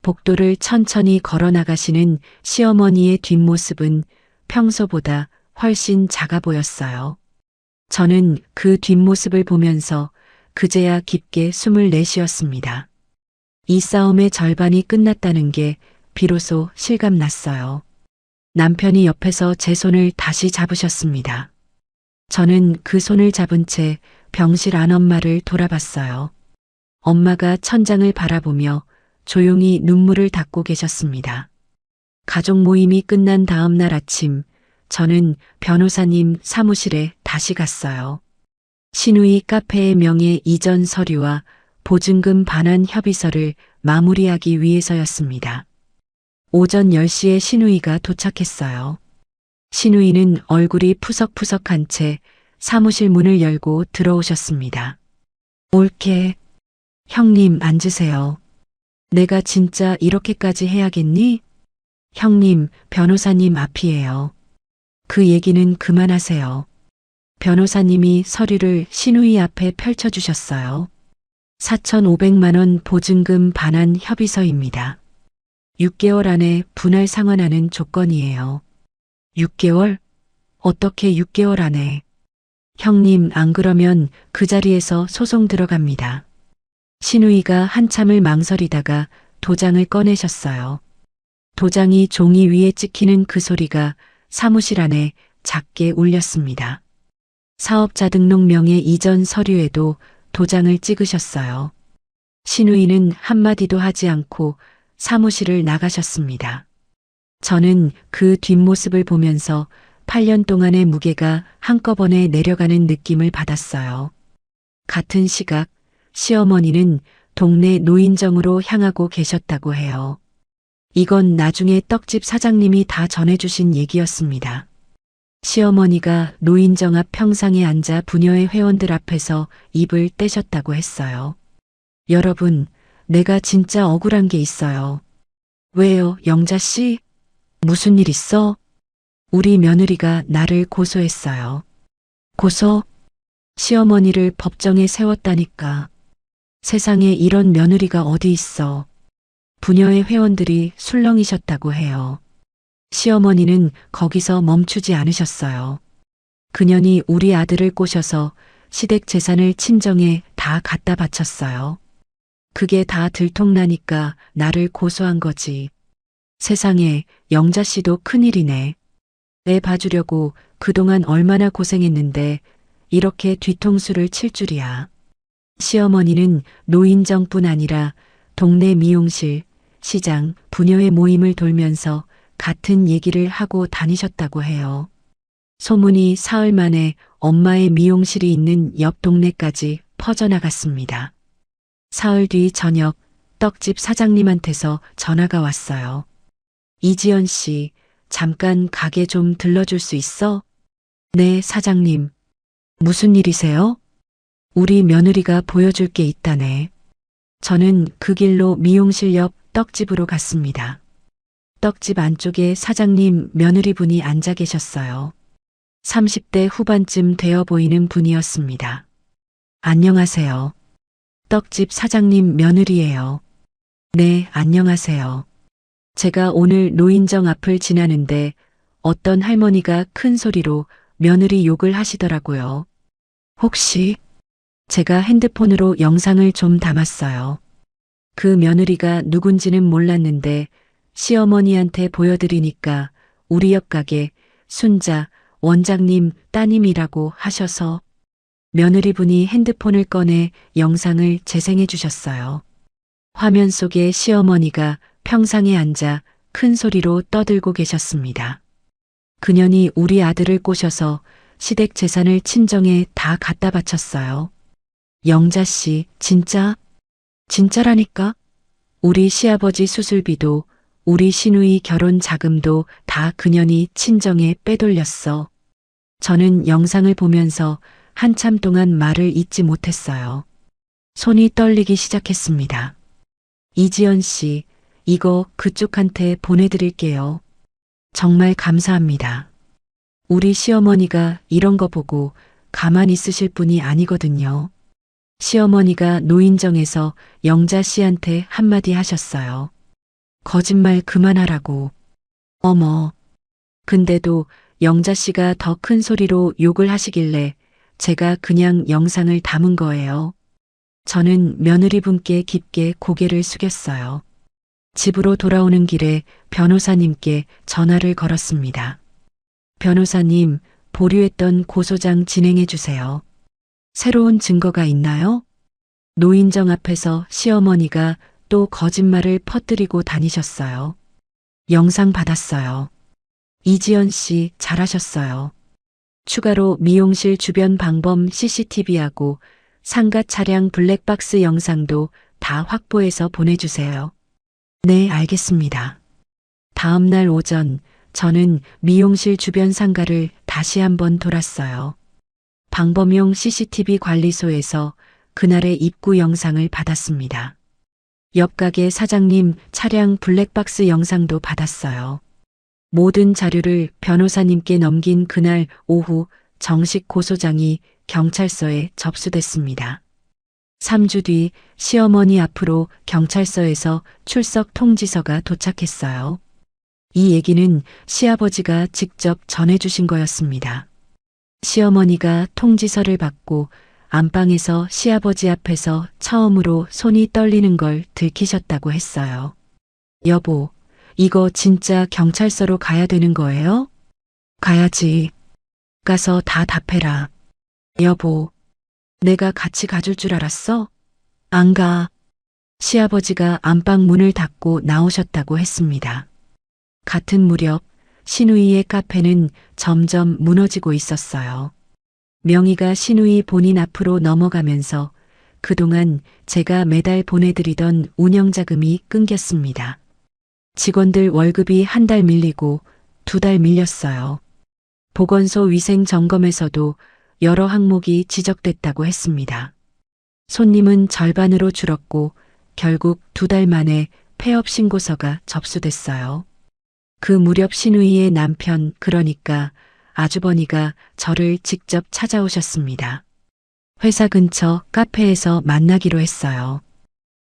복도를 천천히 걸어 나가시는 시어머니의 뒷모습은 평소보다 훨씬 작아 보였어요. 저는 그 뒷모습을 보면서 그제야 깊게 숨을 내쉬었습니다. 이 싸움의 절반이 끝났다는 게 비로소 실감났어요. 남편이 옆에서 제 손을 다시 잡으셨습니다. 저는 그 손을 잡은 채 병실 안 엄마를 돌아봤어요. 엄마가 천장을 바라보며 조용히 눈물을 닦고 계셨습니다. 가족 모임이 끝난 다음 날 아침, 저는 변호사님 사무실에 다시 갔어요. 신우이 카페의 명예 이전 서류와 보증금 반환 협의서를 마무리하기 위해서였습니다. 오전 10시에 신우이가 도착했어요. 신우이는 얼굴이 푸석푸석한 채 사무실 문을 열고 들어오셨습니다. 옳게. 형님, 앉으세요. 내가 진짜 이렇게까지 해야겠니? 형님, 변호사님 앞이에요. 그 얘기는 그만하세요. 변호사님이 서류를 신우이 앞에 펼쳐주셨어요. 4,500만 원 보증금 반환 협의서입니다. 6개월 안에 분할 상환하는 조건이에요. 6개월? 어떻게 6개월 안에? 형님, 안 그러면 그 자리에서 소송 들어갑니다. 신우이가 한참을 망설이다가 도장을 꺼내셨어요. 도장이 종이 위에 찍히는 그 소리가 사무실 안에 작게 울렸습니다. 사업자 등록 명예 이전 서류에도 도장을 찍으셨어요. 신우이는 한마디도 하지 않고 사무실을 나가셨습니다. 저는 그 뒷모습을 보면서 8년 동안의 무게가 한꺼번에 내려가는 느낌을 받았어요. 같은 시각 시어머니는 동네 노인정으로 향하고 계셨다고 해요. 이건 나중에 떡집 사장님이 다 전해주신 얘기였습니다. 시어머니가 노인정 앞 평상에 앉아 부녀의 회원들 앞에서 입을 떼셨다고 했어요. 여러분, 내가 진짜 억울한 게 있어요. 왜요, 영자 씨? 무슨 일 있어? 우리 며느리가 나를 고소했어요. 고소? 시어머니를 법정에 세웠다니까. 세상에 이런 며느리가 어디 있어. 부녀의 회원들이 술렁이셨다고 해요. 시어머니는 거기서 멈추지 않으셨어요. 그년이 우리 아들을 꼬셔서 시댁 재산을 친정에 다 갖다 바쳤어요. 그게 다 들통나니까 나를 고소한 거지. 세상에 영자 씨도 큰일이네. 애 봐주려고 그동안 얼마나 고생했는데 이렇게 뒤통수를 칠 줄이야. 시어머니는 노인정뿐 아니라 동네 미용실, 시장, 부녀의 모임을 돌면서 같은 얘기를 하고 다니셨다고 해요. 소문이 사흘 만에 엄마의 미용실이 있는 옆 동네까지 퍼져나갔습니다. 사흘 뒤 저녁 떡집 사장님한테서 전화가 왔어요. 이지연 씨, 잠깐 가게 좀 들러줄 수 있어? 네, 사장님. 무슨 일이세요? 우리 며느리가 보여줄 게 있다네. 저는 그 길로 미용실 옆 떡집으로 갔습니다. 떡집 안쪽에 사장님 며느리분이 앉아 계셨어요. 30대 후반쯤 되어 보이는 분이었습니다. 안녕하세요. 떡집 사장님 며느리예요. 네, 안녕하세요. 제가 오늘 노인정 앞을 지나는데 어떤 할머니가 큰 소리로 며느리 욕을 하시더라고요. 혹시 제가 핸드폰으로 영상을 좀 담았어요. 그 며느리가 누군지는 몰랐는데 시어머니한테 보여드리니까 우리 옆 가게 순자 원장님 따님이라고 하셔서 며느리분이 핸드폰을 꺼내 영상을 재생해 주셨어요. 화면 속에 시어머니가 평상에 앉아 큰 소리로 떠들고 계셨습니다. 그년이 우리 아들을 꼬셔서 시댁 재산을 친정에 다 갖다 바쳤어요. 영자 씨, 진짜라니까? 우리 시아버지 수술비도 우리 시누이 결혼 자금도 다 그년이 친정에 빼돌렸어. 저는 영상을 보면서 한참 동안 말을 잇지 못했어요. 손이 떨리기 시작했습니다. 이지연 씨, 이거 그쪽한테 보내드릴게요. 정말 감사합니다. 우리 시어머니가 이런 거 보고 가만히 있으실 분이 아니거든요. 시어머니가 노인정에서 영자 씨한테 한마디 하셨어요. 거짓말 그만하라고. 어머. 근데도 영자 씨가 더 큰 소리로 욕을 하시길래 제가 그냥 영상을 담은 거예요. 저는 며느리분께 깊게 고개를 숙였어요. 집으로 돌아오는 길에 변호사님께 전화를 걸었습니다. 변호사님, 보류했던 고소장 진행해 주세요. 새로운 증거가 있나요? 노인정 앞에서 시어머니가 또 거짓말을 퍼뜨리고 다니셨어요. 영상 받았어요. 이지연 씨 잘하셨어요. 추가로 미용실 주변 방범 CCTV하고 상가 차량 블랙박스 영상도 다 확보해서 보내주세요. 네, 알겠습니다. 다음 날 오전 저는 미용실 주변 상가를 다시 한번 돌았어요. 방범용 CCTV 관리소에서 그날의 입구 영상을 받았습니다. 옆 가게 사장님 차량 블랙박스 영상도 받았어요. 모든 자료를 변호사님께 넘긴 그날 오후 정식 고소장이 경찰서에 접수됐습니다. 3주 뒤 시어머니 앞으로 경찰서에서 출석 통지서가 도착했어요. 이 얘기는 시아버지가 직접 전해주신 거였습니다. 시어머니가 통지서를 받고 안방에서 시아버지 앞에서 처음으로 손이 떨리는 걸 들키셨다고 했어요. 여보, 이거 진짜 경찰서로 가야 되는 거예요? 가야지. 가서 다 답해라. 여보, 내가 같이 가줄 줄 알았어? 안 가. 시아버지가 안방 문을 닫고 나오셨다고 했습니다. 같은 무렵 시누이의 카페는 점점 무너지고 있었어요. 명의가 시누이 본인 앞으로 넘어가면서 그동안 제가 매달 보내드리던 운영자금이 끊겼습니다. 직원들 월급이 한 달 밀리고 2달 밀렸어요. 보건소 위생 점검에서도 여러 항목이 지적됐다고 했습니다. 손님은 절반으로 줄었고 결국 2달 만에 폐업 신고서가 접수됐어요. 그 무렵 신우이의 남편, 그러니까 아주버니가 저를 직접 찾아오셨습니다. 회사 근처 카페에서 만나기로 했어요.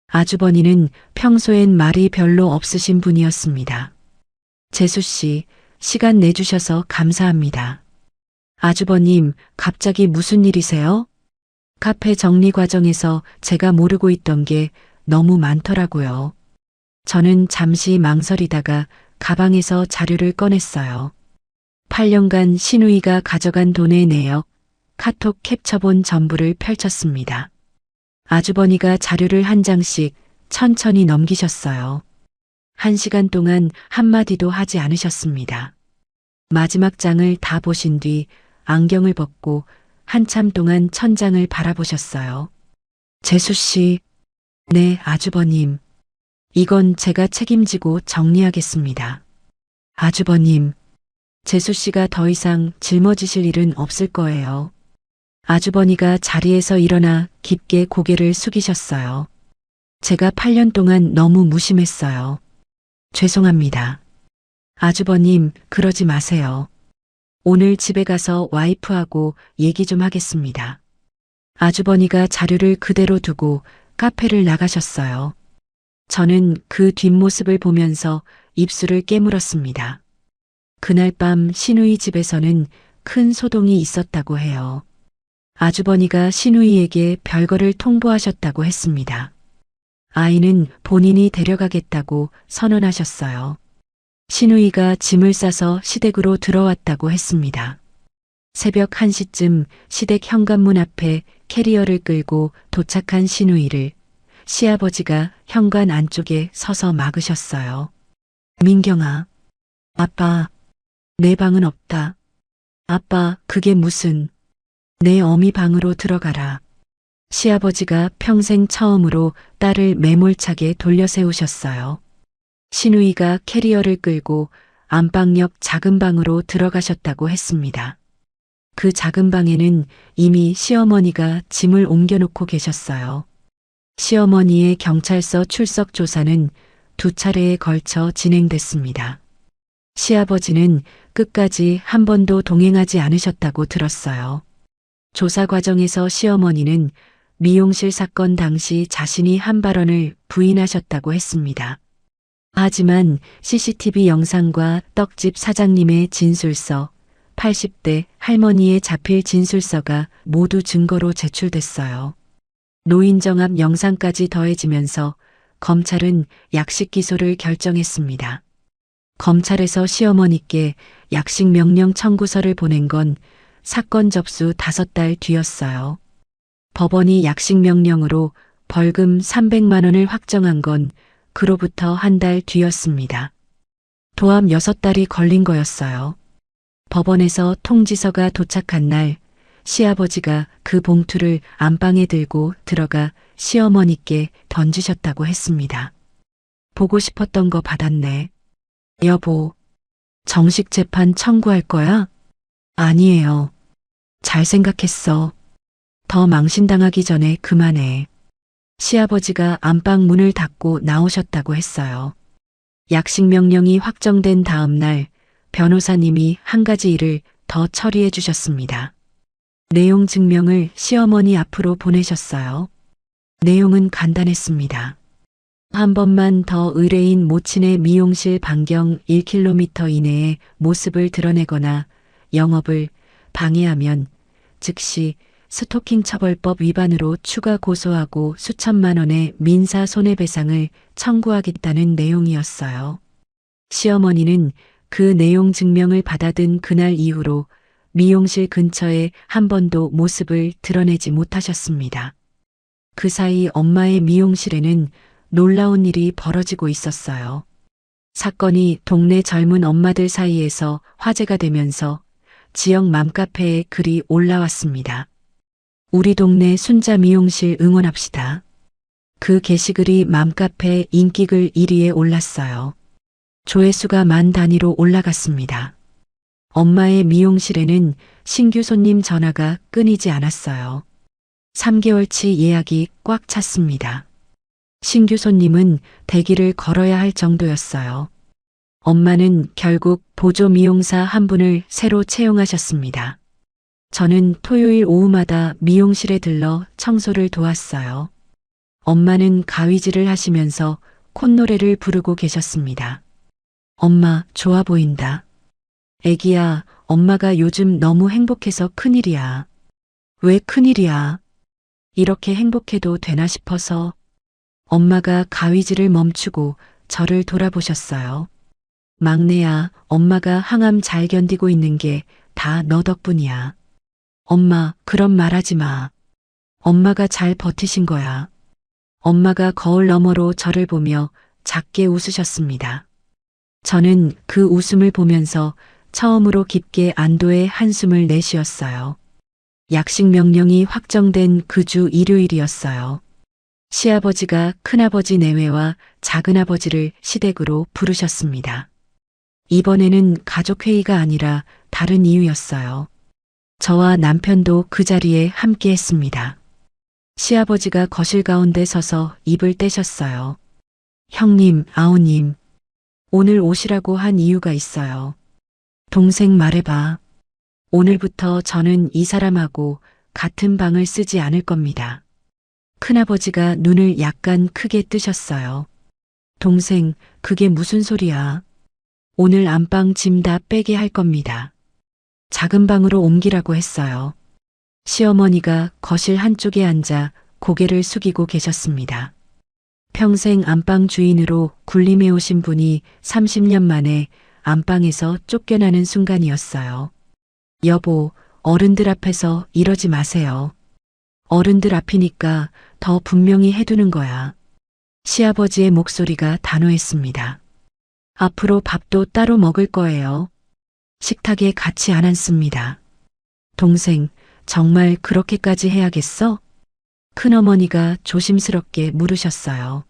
아주버니는 평소엔 말이 별로 없으신 분이었습니다. 재수 씨, 시간 내주셔서 감사합니다. 아주버님, 갑자기 무슨 일이세요? 카페 정리 과정에서 제가 모르고 있던 게 너무 많더라고요. 저는 잠시 망설이다가 가방에서 자료를 꺼냈어요. 8년간 신우이가 가져간 돈의 내역, 카톡 캡처본 전부를 펼쳤습니다. 아주버니가 자료를 한 장씩 천천히 넘기셨어요. 1시간 동안 한마디도 하지 않으셨습니다. 마지막 장을 다 보신 뒤 안경을 벗고 한참 동안 천장을 바라보셨어요. 재수 씨, 네, 아주버님. 이건 제가 책임지고 정리하겠습니다. 아주버님, 재수 씨가 더 이상 짊어지실 일은 없을 거예요. 아주버니가 자리에서 일어나 깊게 고개를 숙이셨어요. 제가 8년 동안 너무 무심했어요. 죄송합니다. 아주버님, 그러지 마세요. 오늘 집에 가서 와이프하고 얘기 좀 하겠습니다. 아주버니가 자료를 그대로 두고 카페를 나가셨어요. 저는 그 뒷모습을 보면서 입술을 깨물었습니다. 그날 밤 신우이 집에서는 큰 소동이 있었다고 해요. 아주버니가 신우이에게 별거를 통보하셨다고 했습니다. 아이는 본인이 데려가겠다고 선언하셨어요. 신우이가 짐을 싸서 시댁으로 들어왔다고 했습니다. 새벽 1시쯤 시댁 현관문 앞에 캐리어를 끌고 도착한 신우이를 시아버지가 현관 안쪽에 서서 막으셨어요. 민경아, 아빠, 내 방은 없다. 아빠, 그게 무슨, 내 어미 방으로 들어가라. 시아버지가 평생 처음으로 딸을 매몰차게 돌려 세우셨어요. 신우이가 캐리어를 끌고 안방역 작은 방으로 들어가셨다고 했습니다. 그 작은 방에는 이미 시어머니가 짐을 옮겨놓고 계셨어요. 시어머니의 경찰서 출석 조사는 2차례에 걸쳐 진행됐습니다. 시아버지는 끝까지 한 번도 동행하지 않으셨다고 들었어요. 조사 과정에서 시어머니는 미용실 사건 당시 자신이 한 발언을 부인하셨다고 했습니다. 하지만 CCTV 영상과 떡집 사장님의 진술서, 80대 할머니의 자필 진술서가 모두 증거로 제출됐어요. 노인정합 영상까지 더해지면서 검찰은 약식 기소를 결정했습니다. 검찰에서 시어머니께 약식 명령 청구서를 보낸 건 사건 접수 5달 뒤였어요. 법원이 약식 명령으로 벌금 300만 원을 확정한 건 그로부터 한 달 뒤였습니다. 도합 6달이 걸린 거였어요. 법원에서 통지서가 도착한 날 시아버지가 그 봉투를 안방에 들고 들어가 시어머니께 던지셨다고 했습니다. 보고 싶었던 거 받았네. 여보, 정식 재판 청구할 거야? 아니에요. 잘 생각했어. 더 망신당하기 전에 그만해. 시아버지가 안방 문을 닫고 나오셨다고 했어요. 약식 명령이 확정된 다음 날 변호사님이 한 가지 일을 더 처리해 주셨습니다. 내용 증명을 시어머니 앞으로 보내셨어요. 내용은 간단했습니다. 한 번만 더 의뢰인 모친의 미용실 반경 1km 이내에 모습을 드러내거나 영업을 방해하면 즉시 스토킹 처벌법 위반으로 추가 고소하고 수천만 원의 민사 손해배상을 청구하겠다는 내용이었어요. 시어머니는 그 내용 증명을 받아든 그날 이후로 미용실 근처에 한 번도 모습을 드러내지 못하셨습니다. 그 사이 엄마의 미용실에는 놀라운 일이 벌어지고 있었어요. 사건이 동네 젊은 엄마들 사이에서 화제가 되면서 지역 맘카페에 글이 올라왔습니다. 우리 동네 순자 미용실 응원합시다. 그 게시글이 맘카페 인기글 1위에 올랐어요. 조회수가 만 단위로 올라갔습니다. 엄마의 미용실에는 신규 손님 전화가 끊이지 않았어요. 3개월치 예약이 꽉 찼습니다. 신규 손님은 대기를 걸어야 할 정도였어요. 엄마는 결국 보조 미용사 한 분을 새로 채용하셨습니다. 저는 토요일 오후마다 미용실에 들러 청소를 도왔어요. 엄마는 가위질을 하시면서 콧노래를 부르고 계셨습니다. 엄마, 좋아 보인다. 애기야, 엄마가 요즘 너무 행복해서 큰일이야. 왜 큰일이야? 이렇게 행복해도 되나 싶어서. 엄마가 가위질을 멈추고 저를 돌아보셨어요. 막내야, 엄마가 항암 잘 견디고 있는 게 다 너 덕분이야. 엄마, 그런 말 하지 마. 엄마가 잘 버티신 거야. 엄마가 거울 너머로 저를 보며 작게 웃으셨습니다. 저는 그 웃음을 보면서 처음으로 깊게 안도의 한숨을 내쉬었어요. 약식 명령이 확정된 그 주 일요일이었어요. 시아버지가 큰아버지 내외와 작은아버지를 시댁으로 부르셨습니다. 이번에는 가족회의가 아니라 다른 이유였어요. 저와 남편도 그 자리에 함께 했습니다. 시아버지가 거실 가운데 서서 입을 떼셨어요. 형님, 아우님, 오늘 오시라고 한 이유가 있어요. 동생 말해봐. 오늘부터 저는 이 사람하고 같은 방을 쓰지 않을 겁니다. 큰아버지가 눈을 약간 크게 뜨셨어요. 동생, 그게 무슨 소리야? 오늘 안방 짐 다 빼게 할 겁니다. 작은 방으로 옮기라고 했어요. 시어머니가 거실 한쪽에 앉아 고개를 숙이고 계셨습니다. 평생 안방 주인으로 군림해 오신 분이 30년 만에 안방에서 쫓겨나는 순간이었어요. 여보, 어른들 앞에서 이러지 마세요. 어른들 앞이니까 더 분명히 해두는 거야. 시아버지의 목소리가 단호했습니다. 앞으로 밥도 따로 먹을 거예요. 식탁에 같이 안 앉습니다. 동생, 정말 그렇게까지 해야겠어? 큰어머니가 조심스럽게 물으셨어요.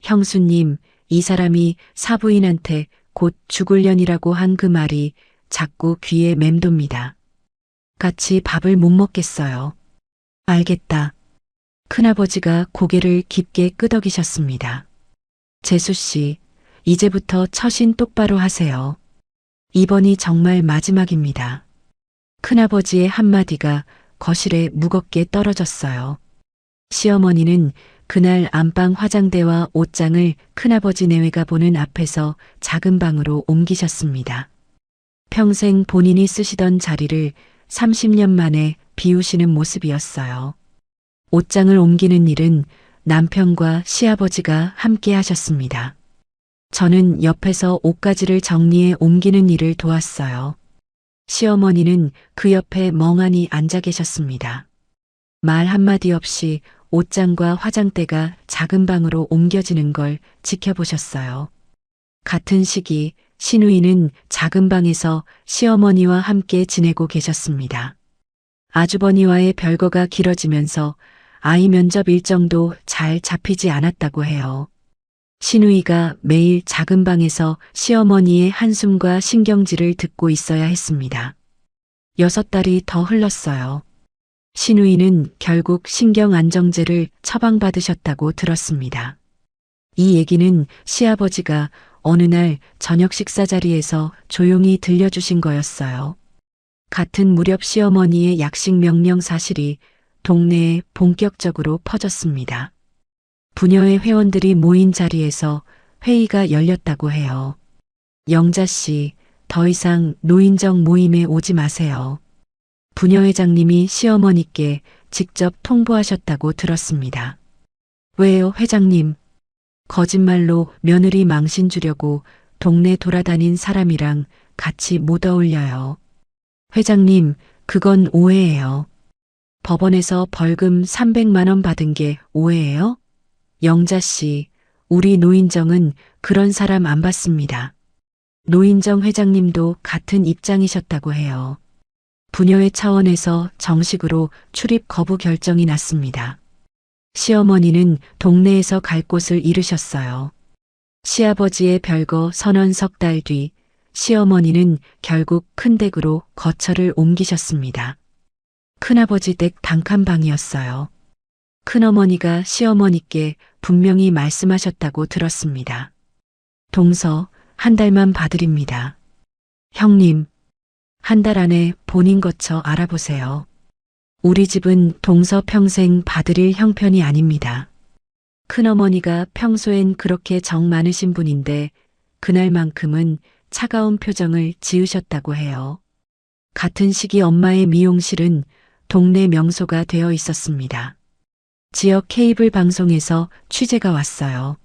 형수님, 이 사람이 사부인한테 곧 죽을년이라고 한 그 말이 자꾸 귀에 맴돕니다. 같이 밥을 못 먹겠어요. 알겠다. 큰아버지가 고개를 깊게 끄덕이셨습니다. 재수 씨, 이제부터 처신 똑바로 하세요. 이번이 정말 마지막입니다. 큰아버지의 한마디가 거실에 무겁게 떨어졌어요. 시어머니는 그날 안방 화장대와 옷장을 큰아버지 내외가 보는 앞에서 작은 방으로 옮기셨습니다. 평생 본인이 쓰시던 자리를 30년 만에 비우시는 모습이었어요. 옷장을 옮기는 일은 남편과 시아버지가 함께 하셨습니다. 저는 옆에서 옷가지를 정리해 옮기는 일을 도왔어요. 시어머니는 그 옆에 멍하니 앉아 계셨습니다. 말 한마디 없이 옷장과 화장대가 작은 방으로 옮겨지는 걸 지켜보셨어요. 같은 시기 시누이는 작은 방에서 시어머니와 함께 지내고 계셨습니다. 아주버니와의 별거가 길어지면서 아이 면접 일정도 잘 잡히지 않았다고 해요. 시누이가 매일 작은 방에서 시어머니의 한숨과 신경질을 듣고 있어야 했습니다. 6달이 더 흘렀어요. 시누이는 결국 신경안정제를 처방받으셨다고 들었습니다. 이 얘기는 시아버지가 어느 날 저녁 식사 자리에서 조용히 들려주신 거였어요. 같은 무렵 시어머니의 약식 명령 사실이 동네에 본격적으로 퍼졌습니다. 부녀의 회원들이 모인 자리에서 회의가 열렸다고 해요. 영자 씨, 더 이상 노인정 모임에 오지 마세요. 부녀회장님이 시어머니께 직접 통보하셨다고 들었습니다. 왜요, 회장님? 거짓말로 며느리 망신 주려고 동네 돌아다닌 사람이랑 같이 못 어울려요. 회장님, 그건 오해예요. 법원에서 벌금 300만 원 받은 게 오해예요? 영자 씨, 우리 노인정은 그런 사람 안 받습니다. 노인정 회장님도 같은 입장이셨다고 해요. 부녀회 차원에서 정식으로 출입 거부 결정이 났습니다. 시어머니는 동네에서 갈 곳을 잃으셨어요. 시아버지의 별거 선언 3달 뒤 시어머니는 결국 큰 댁으로 거처를 옮기셨습니다. 큰아버지 댁 단칸방이었어요. 큰어머니가 시어머니께 분명히 말씀하셨다고 들었습니다. 동서 한 달만 봐드립니다. 형님, 한 달 안에 본인 거처 알아보세요. 우리 집은 동서 평생 봐드릴 형편이 아닙니다. 큰어머니가 평소엔 그렇게 정 많으신 분인데 그날만큼은 차가운 표정을 지으셨다고 해요. 같은 시기 엄마의 미용실은 동네 명소가 되어 있었습니다. 지역 케이블 방송에서 취재가 왔어요.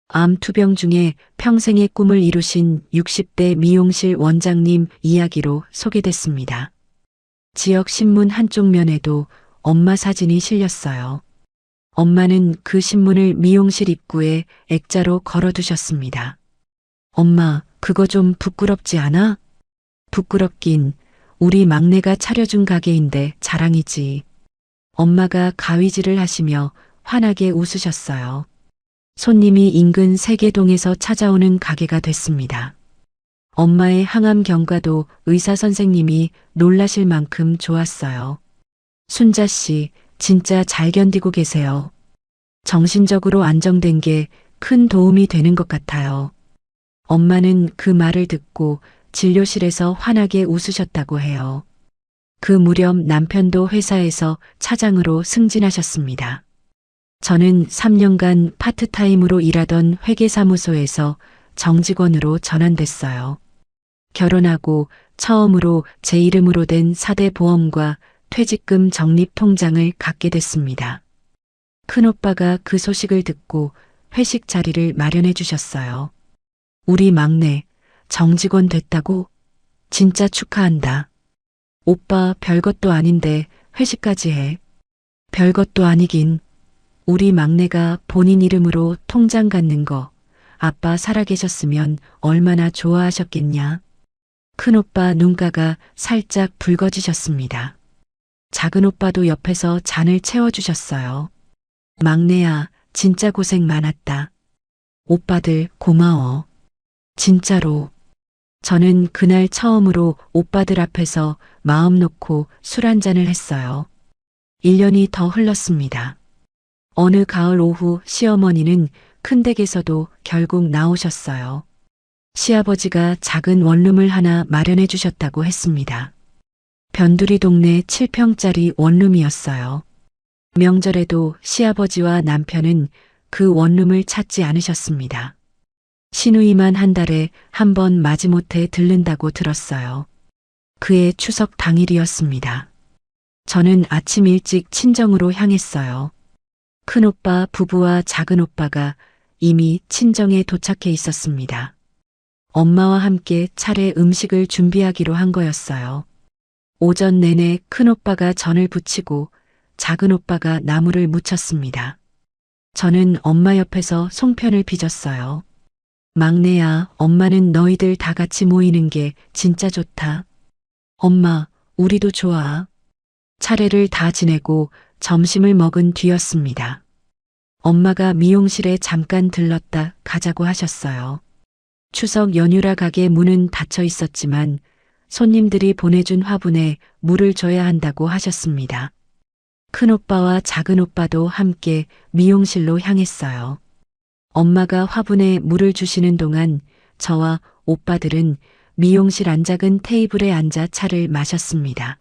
암 투병 중에 평생의 꿈을 이루신 60대 미용실 원장님 이야기로 소개됐습니다. 지역 신문 한쪽 면에도 엄마 사진이 실렸어요. 엄마는 그 신문을 미용실 입구에 액자로 걸어두셨습니다. 엄마, 그거 좀 부끄럽지 않아? 부끄럽긴, 우리 막내가 차려준 가게인데 자랑이지. 엄마가 가위질을 하시며 환하게 웃으셨어요. 손님이 인근 세계동에서 찾아오는 가게가 됐습니다. 엄마의 항암 경과도 의사 선생님이 놀라실 만큼 좋았어요. 순자 씨, 진짜 잘 견디고 계세요. 정신적으로 안정된 게 큰 도움이 되는 것 같아요. 엄마는 그 말을 듣고 진료실에서 환하게 웃으셨다고 해요. 그 무렵 남편도 회사에서 차장으로 승진하셨습니다. 저는 3년간 파트타임으로 일하던 회계사무소에서 정직원으로 전환됐어요. 결혼하고 처음으로 제 이름으로 된 4대 보험과 퇴직금 적립 통장을 갖게 됐습니다. 큰오빠가 그 소식을 듣고 회식 자리를 마련해 주셨어요. 우리 막내 정직원 됐다고? 진짜 축하한다. 오빠 별것도 아닌데 회식까지 해. 별것도 아니긴. 우리 막내가 본인 이름으로 통장 갖는 거 아빠 살아계셨으면 얼마나 좋아하셨겠냐. 큰오빠 눈가가 살짝 붉어지셨습니다. 작은오빠도 옆에서 잔을 채워주셨어요. 막내야, 진짜 고생 많았다. 오빠들 고마워. 진짜로. 저는 그날 처음으로 오빠들 앞에서 마음 놓고 술 한잔을 했어요. 1년이 더 흘렀습니다. 어느 가을 오후 시어머니는 큰댁에서도 결국 나오셨어요. 시아버지가 작은 원룸을 하나 마련해 주셨다고 했습니다. 변두리 동네 7평짜리 원룸이었어요. 명절에도 시아버지와 남편은 그 원룸을 찾지 않으셨습니다. 시누이만 한 달에 한 번 마지못해 들른다고 들었어요. 그해 추석 당일이었습니다. 저는 아침 일찍 친정으로 향했어요. 큰오빠 부부와 작은오빠가 이미 친정에 도착해 있었습니다. 엄마와 함께 차례 음식을 준비하기로 한 거였어요. 오전 내내 큰오빠가 전을 부치고 작은오빠가 나물을 무쳤습니다. 저는 엄마 옆에서 송편을 빚었어요. 막내야, 엄마는 너희들 다 같이 모이는 게 진짜 좋다. 엄마, 우리도 좋아. 차례를 다 지내고 점심을 먹은 뒤였습니다. 엄마가 미용실에 잠깐 들렀다 가자고 하셨어요. 추석 연휴라 가게 문은 닫혀 있었지만 손님들이 보내준 화분에 물을 줘야 한다고 하셨습니다. 큰오빠와 작은오빠도 함께 미용실로 향했어요. 엄마가 화분에 물을 주시는 동안 저와 오빠들은 미용실 안작은 테이블에 앉아 차를 마셨습니다.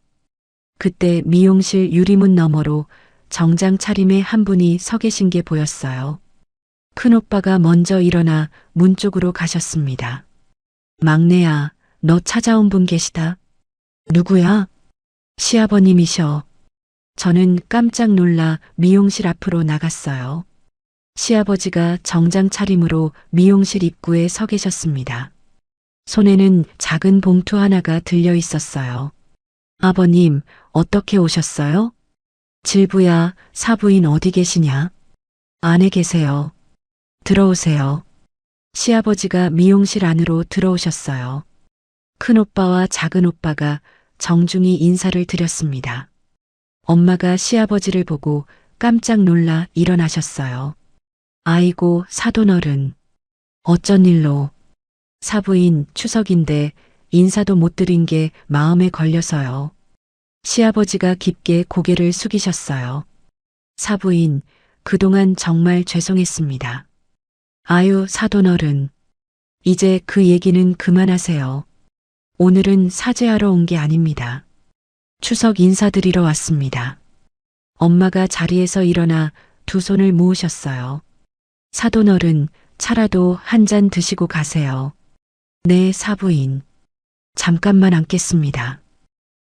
그때 미용실 유리문 너머로 정장 차림의 한 분이 서 계신 게 보였어요. 큰오빠가 먼저 일어나 문 쪽으로 가셨습니다. 막내야, 너 찾아온 분 계시다. 누구야? 시아버님이셔. 저는 깜짝 놀라 미용실 앞으로 나갔어요. 시아버지가 정장 차림으로 미용실 입구에 서 계셨습니다. 손에는 작은 봉투 하나가 들려 있었어요. 아버님, 어떻게 오셨어요? 질부야, 사부인 어디 계시냐? 안에 계세요. 들어오세요. 시아버지가 미용실 안으로 들어오셨어요. 큰오빠와 작은오빠가 정중히 인사를 드렸습니다. 엄마가 시아버지를 보고 깜짝 놀라 일어나셨어요. 아이고, 사돈어른. 어쩐 일로. 사부인 추석인데 인사도 못 드린 게 마음에 걸려서요. 시아버지가 깊게 고개를 숙이셨어요. 사부인, 그동안 정말 죄송했습니다. 아유, 사돈어른. 이제 그 얘기는 그만하세요. 오늘은 사죄하러 온 게 아닙니다. 추석 인사드리러 왔습니다. 엄마가 자리에서 일어나 두 손을 모으셨어요. 사돈어른, 차라도 한 잔 드시고 가세요. 네, 사부인. 잠깐만 앉겠습니다.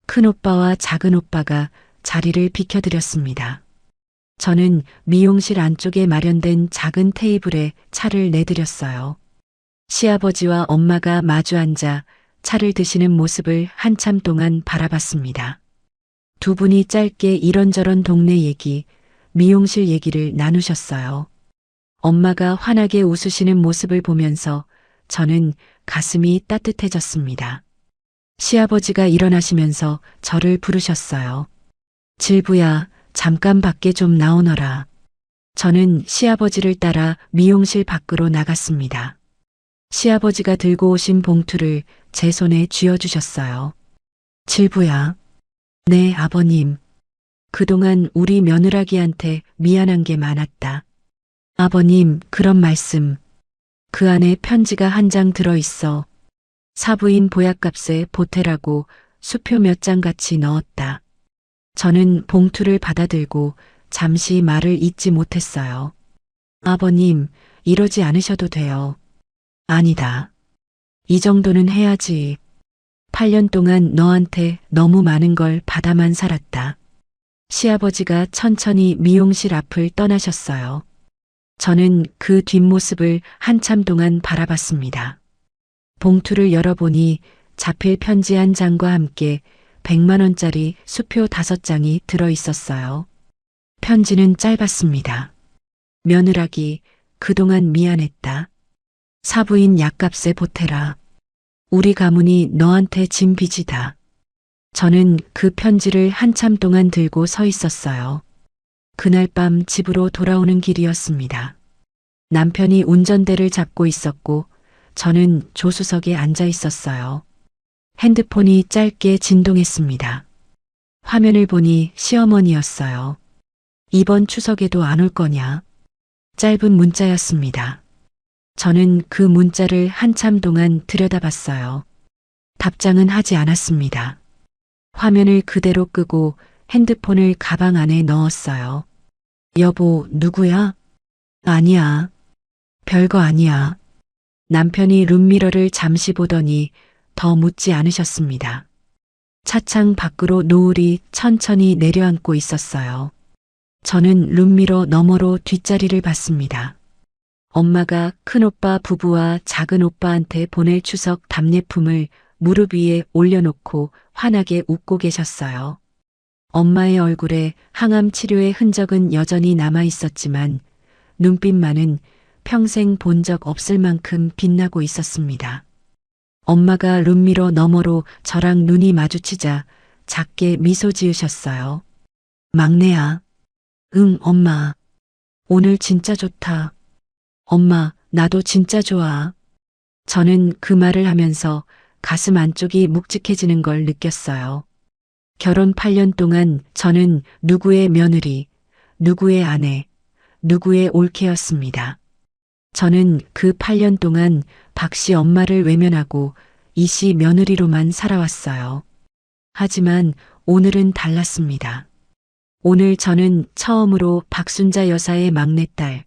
큰오빠와 작은오빠가 자리를 비켜드렸습니다. 저는 미용실 안쪽에 마련된 작은 테이블에 차를 내드렸어요. 시아버지와 엄마가 마주 앉아 차를 드시는 모습을 한참 동안 바라봤습니다. 두 분이 짧게 이런저런 동네 얘기, 미용실 얘기를 나누셨어요. 엄마가 환하게 웃으시는 모습을 보면서 저는 가슴이 따뜻해졌습니다. 시아버지가 일어나시면서 저를 부르셨어요. 질부야, 잠깐 밖에 좀 나오너라. 저는 시아버지를 따라 미용실 밖으로 나갔습니다. 시아버지가 들고 오신 봉투를 제 손에 쥐어주셨어요. 질부야. 네, 아버님. 그동안 우리 며느라기한테 미안한 게 많았다. 아버님, 그런 말씀. 그 안에 편지가 한 장 들어있어. 사부인 보약값에 보태라고 수표 몇 장 같이 넣었다. 저는 봉투를 받아들고 잠시 말을 잇지 못했어요. 아버님, 이러지 않으셔도 돼요. 아니다. 이 정도는 해야지. 8년 동안 너한테 너무 많은 걸 받아만 살았다. 시아버지가 천천히 미용실 앞을 떠나셨어요. 저는 그 뒷모습을 한참 동안 바라봤습니다. 봉투를 열어보니 자필 편지 한 장과 함께 100만 원짜리 수표 5장이 들어있었어요. 편지는 짧았습니다. 며느라기, 그동안 미안했다. 사부인 약값에 보태라. 우리 가문이 너한테 진 빚이다. 저는 그 편지를 한참 동안 들고 서 있었어요. 그날 밤 집으로 돌아오는 길이었습니다. 남편이 운전대를 잡고 있었고 저는 조수석에 앉아 있었어요. 핸드폰이 짧게 진동했습니다. 화면을 보니 시어머니였어요. 이번 추석에도 안 올 거냐? 짧은 문자였습니다. 저는 그 문자를 한참 동안 들여다봤어요. 답장은 하지 않았습니다. 화면을 그대로 끄고 핸드폰을 가방 안에 넣었어요. 여보, 누구야? 아니야. 별거 아니야. 남편이 룸미러를 잠시 보더니 더 묻지 않으셨습니다. 차창 밖으로 노을이 천천히 내려앉고 있었어요. 저는 룸미러 너머로 뒷자리를 봤습니다. 엄마가 큰오빠 부부와 작은오빠한테 보낼 추석 답례품을 무릎 위에 올려놓고 환하게 웃고 계셨어요. 엄마의 얼굴에 항암 치료의 흔적은 여전히 남아 있었지만 눈빛만은 평생 본 적 없을 만큼 빛나고 있었습니다. 엄마가 룸미러 너머로 저랑 눈이 마주치자 작게 미소 지으셨어요. 막내야. 응, 엄마. 오늘 진짜 좋다. 엄마, 나도 진짜 좋아. 저는 그 말을 하면서 가슴 안쪽이 묵직해지는 걸 느꼈어요. 결혼 8년 동안 저는 누구의 며느리, 누구의 아내, 누구의 올케였습니다. 저는 그 8년 동안 박씨 엄마를 외면하고 이씨 며느리로만 살아왔어요. 하지만 오늘은 달랐습니다. 오늘 저는 처음으로 박순자 여사의 막내딸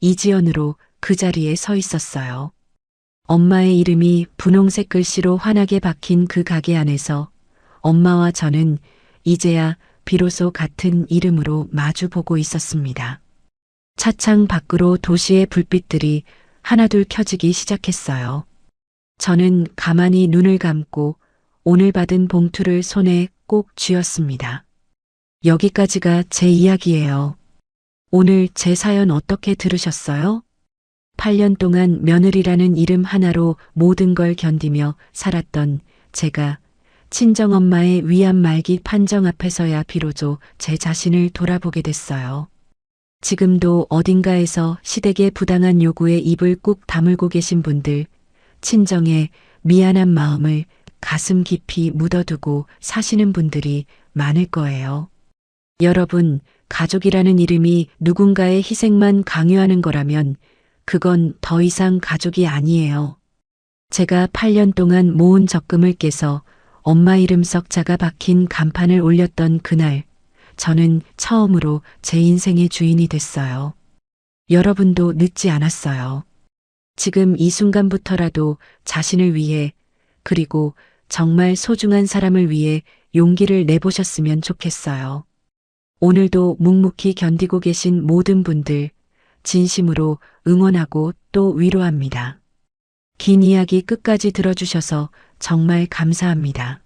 이지연으로 그 자리에 서 있었어요. 엄마의 이름이 분홍색 글씨로 환하게 박힌 그 가게 안에서 엄마와 저는 이제야 비로소 같은 이름으로 마주보고 있었습니다. 차창 밖으로 도시의 불빛들이 하나둘 켜지기 시작했어요. 저는 가만히 눈을 감고 오늘 받은 봉투를 손에 꼭 쥐었습니다. 여기까지가 제 이야기예요. 오늘 제 사연 어떻게 들으셨어요? 8년 동안 며느리라는 이름 하나로 모든 걸 견디며 살았던 제가 친정엄마의 위암 말기 판정 앞에서야 비로소 제 자신을 돌아보게 됐어요. 지금도 어딘가에서 시댁의 부당한 요구에 입을 꾹 다물고 계신 분들, 친정에 미안한 마음을 가슴 깊이 묻어두고 사시는 분들이 많을 거예요. 여러분, 가족이라는 이름이 누군가의 희생만 강요하는 거라면 그건 더 이상 가족이 아니에요. 제가 8년 동안 모은 적금을 깨서 엄마 이름 석자가 박힌 간판을 올렸던 그날, 저는 처음으로 제 인생의 주인이 됐어요. 여러분도 늦지 않았어요. 지금 이 순간부터라도 자신을 위해, 그리고 정말 소중한 사람을 위해 용기를 내보셨으면 좋겠어요. 오늘도 묵묵히 견디고 계신 모든 분들, 진심으로 응원하고 또 위로합니다. 긴 이야기 끝까지 들어주셔서 정말 감사합니다.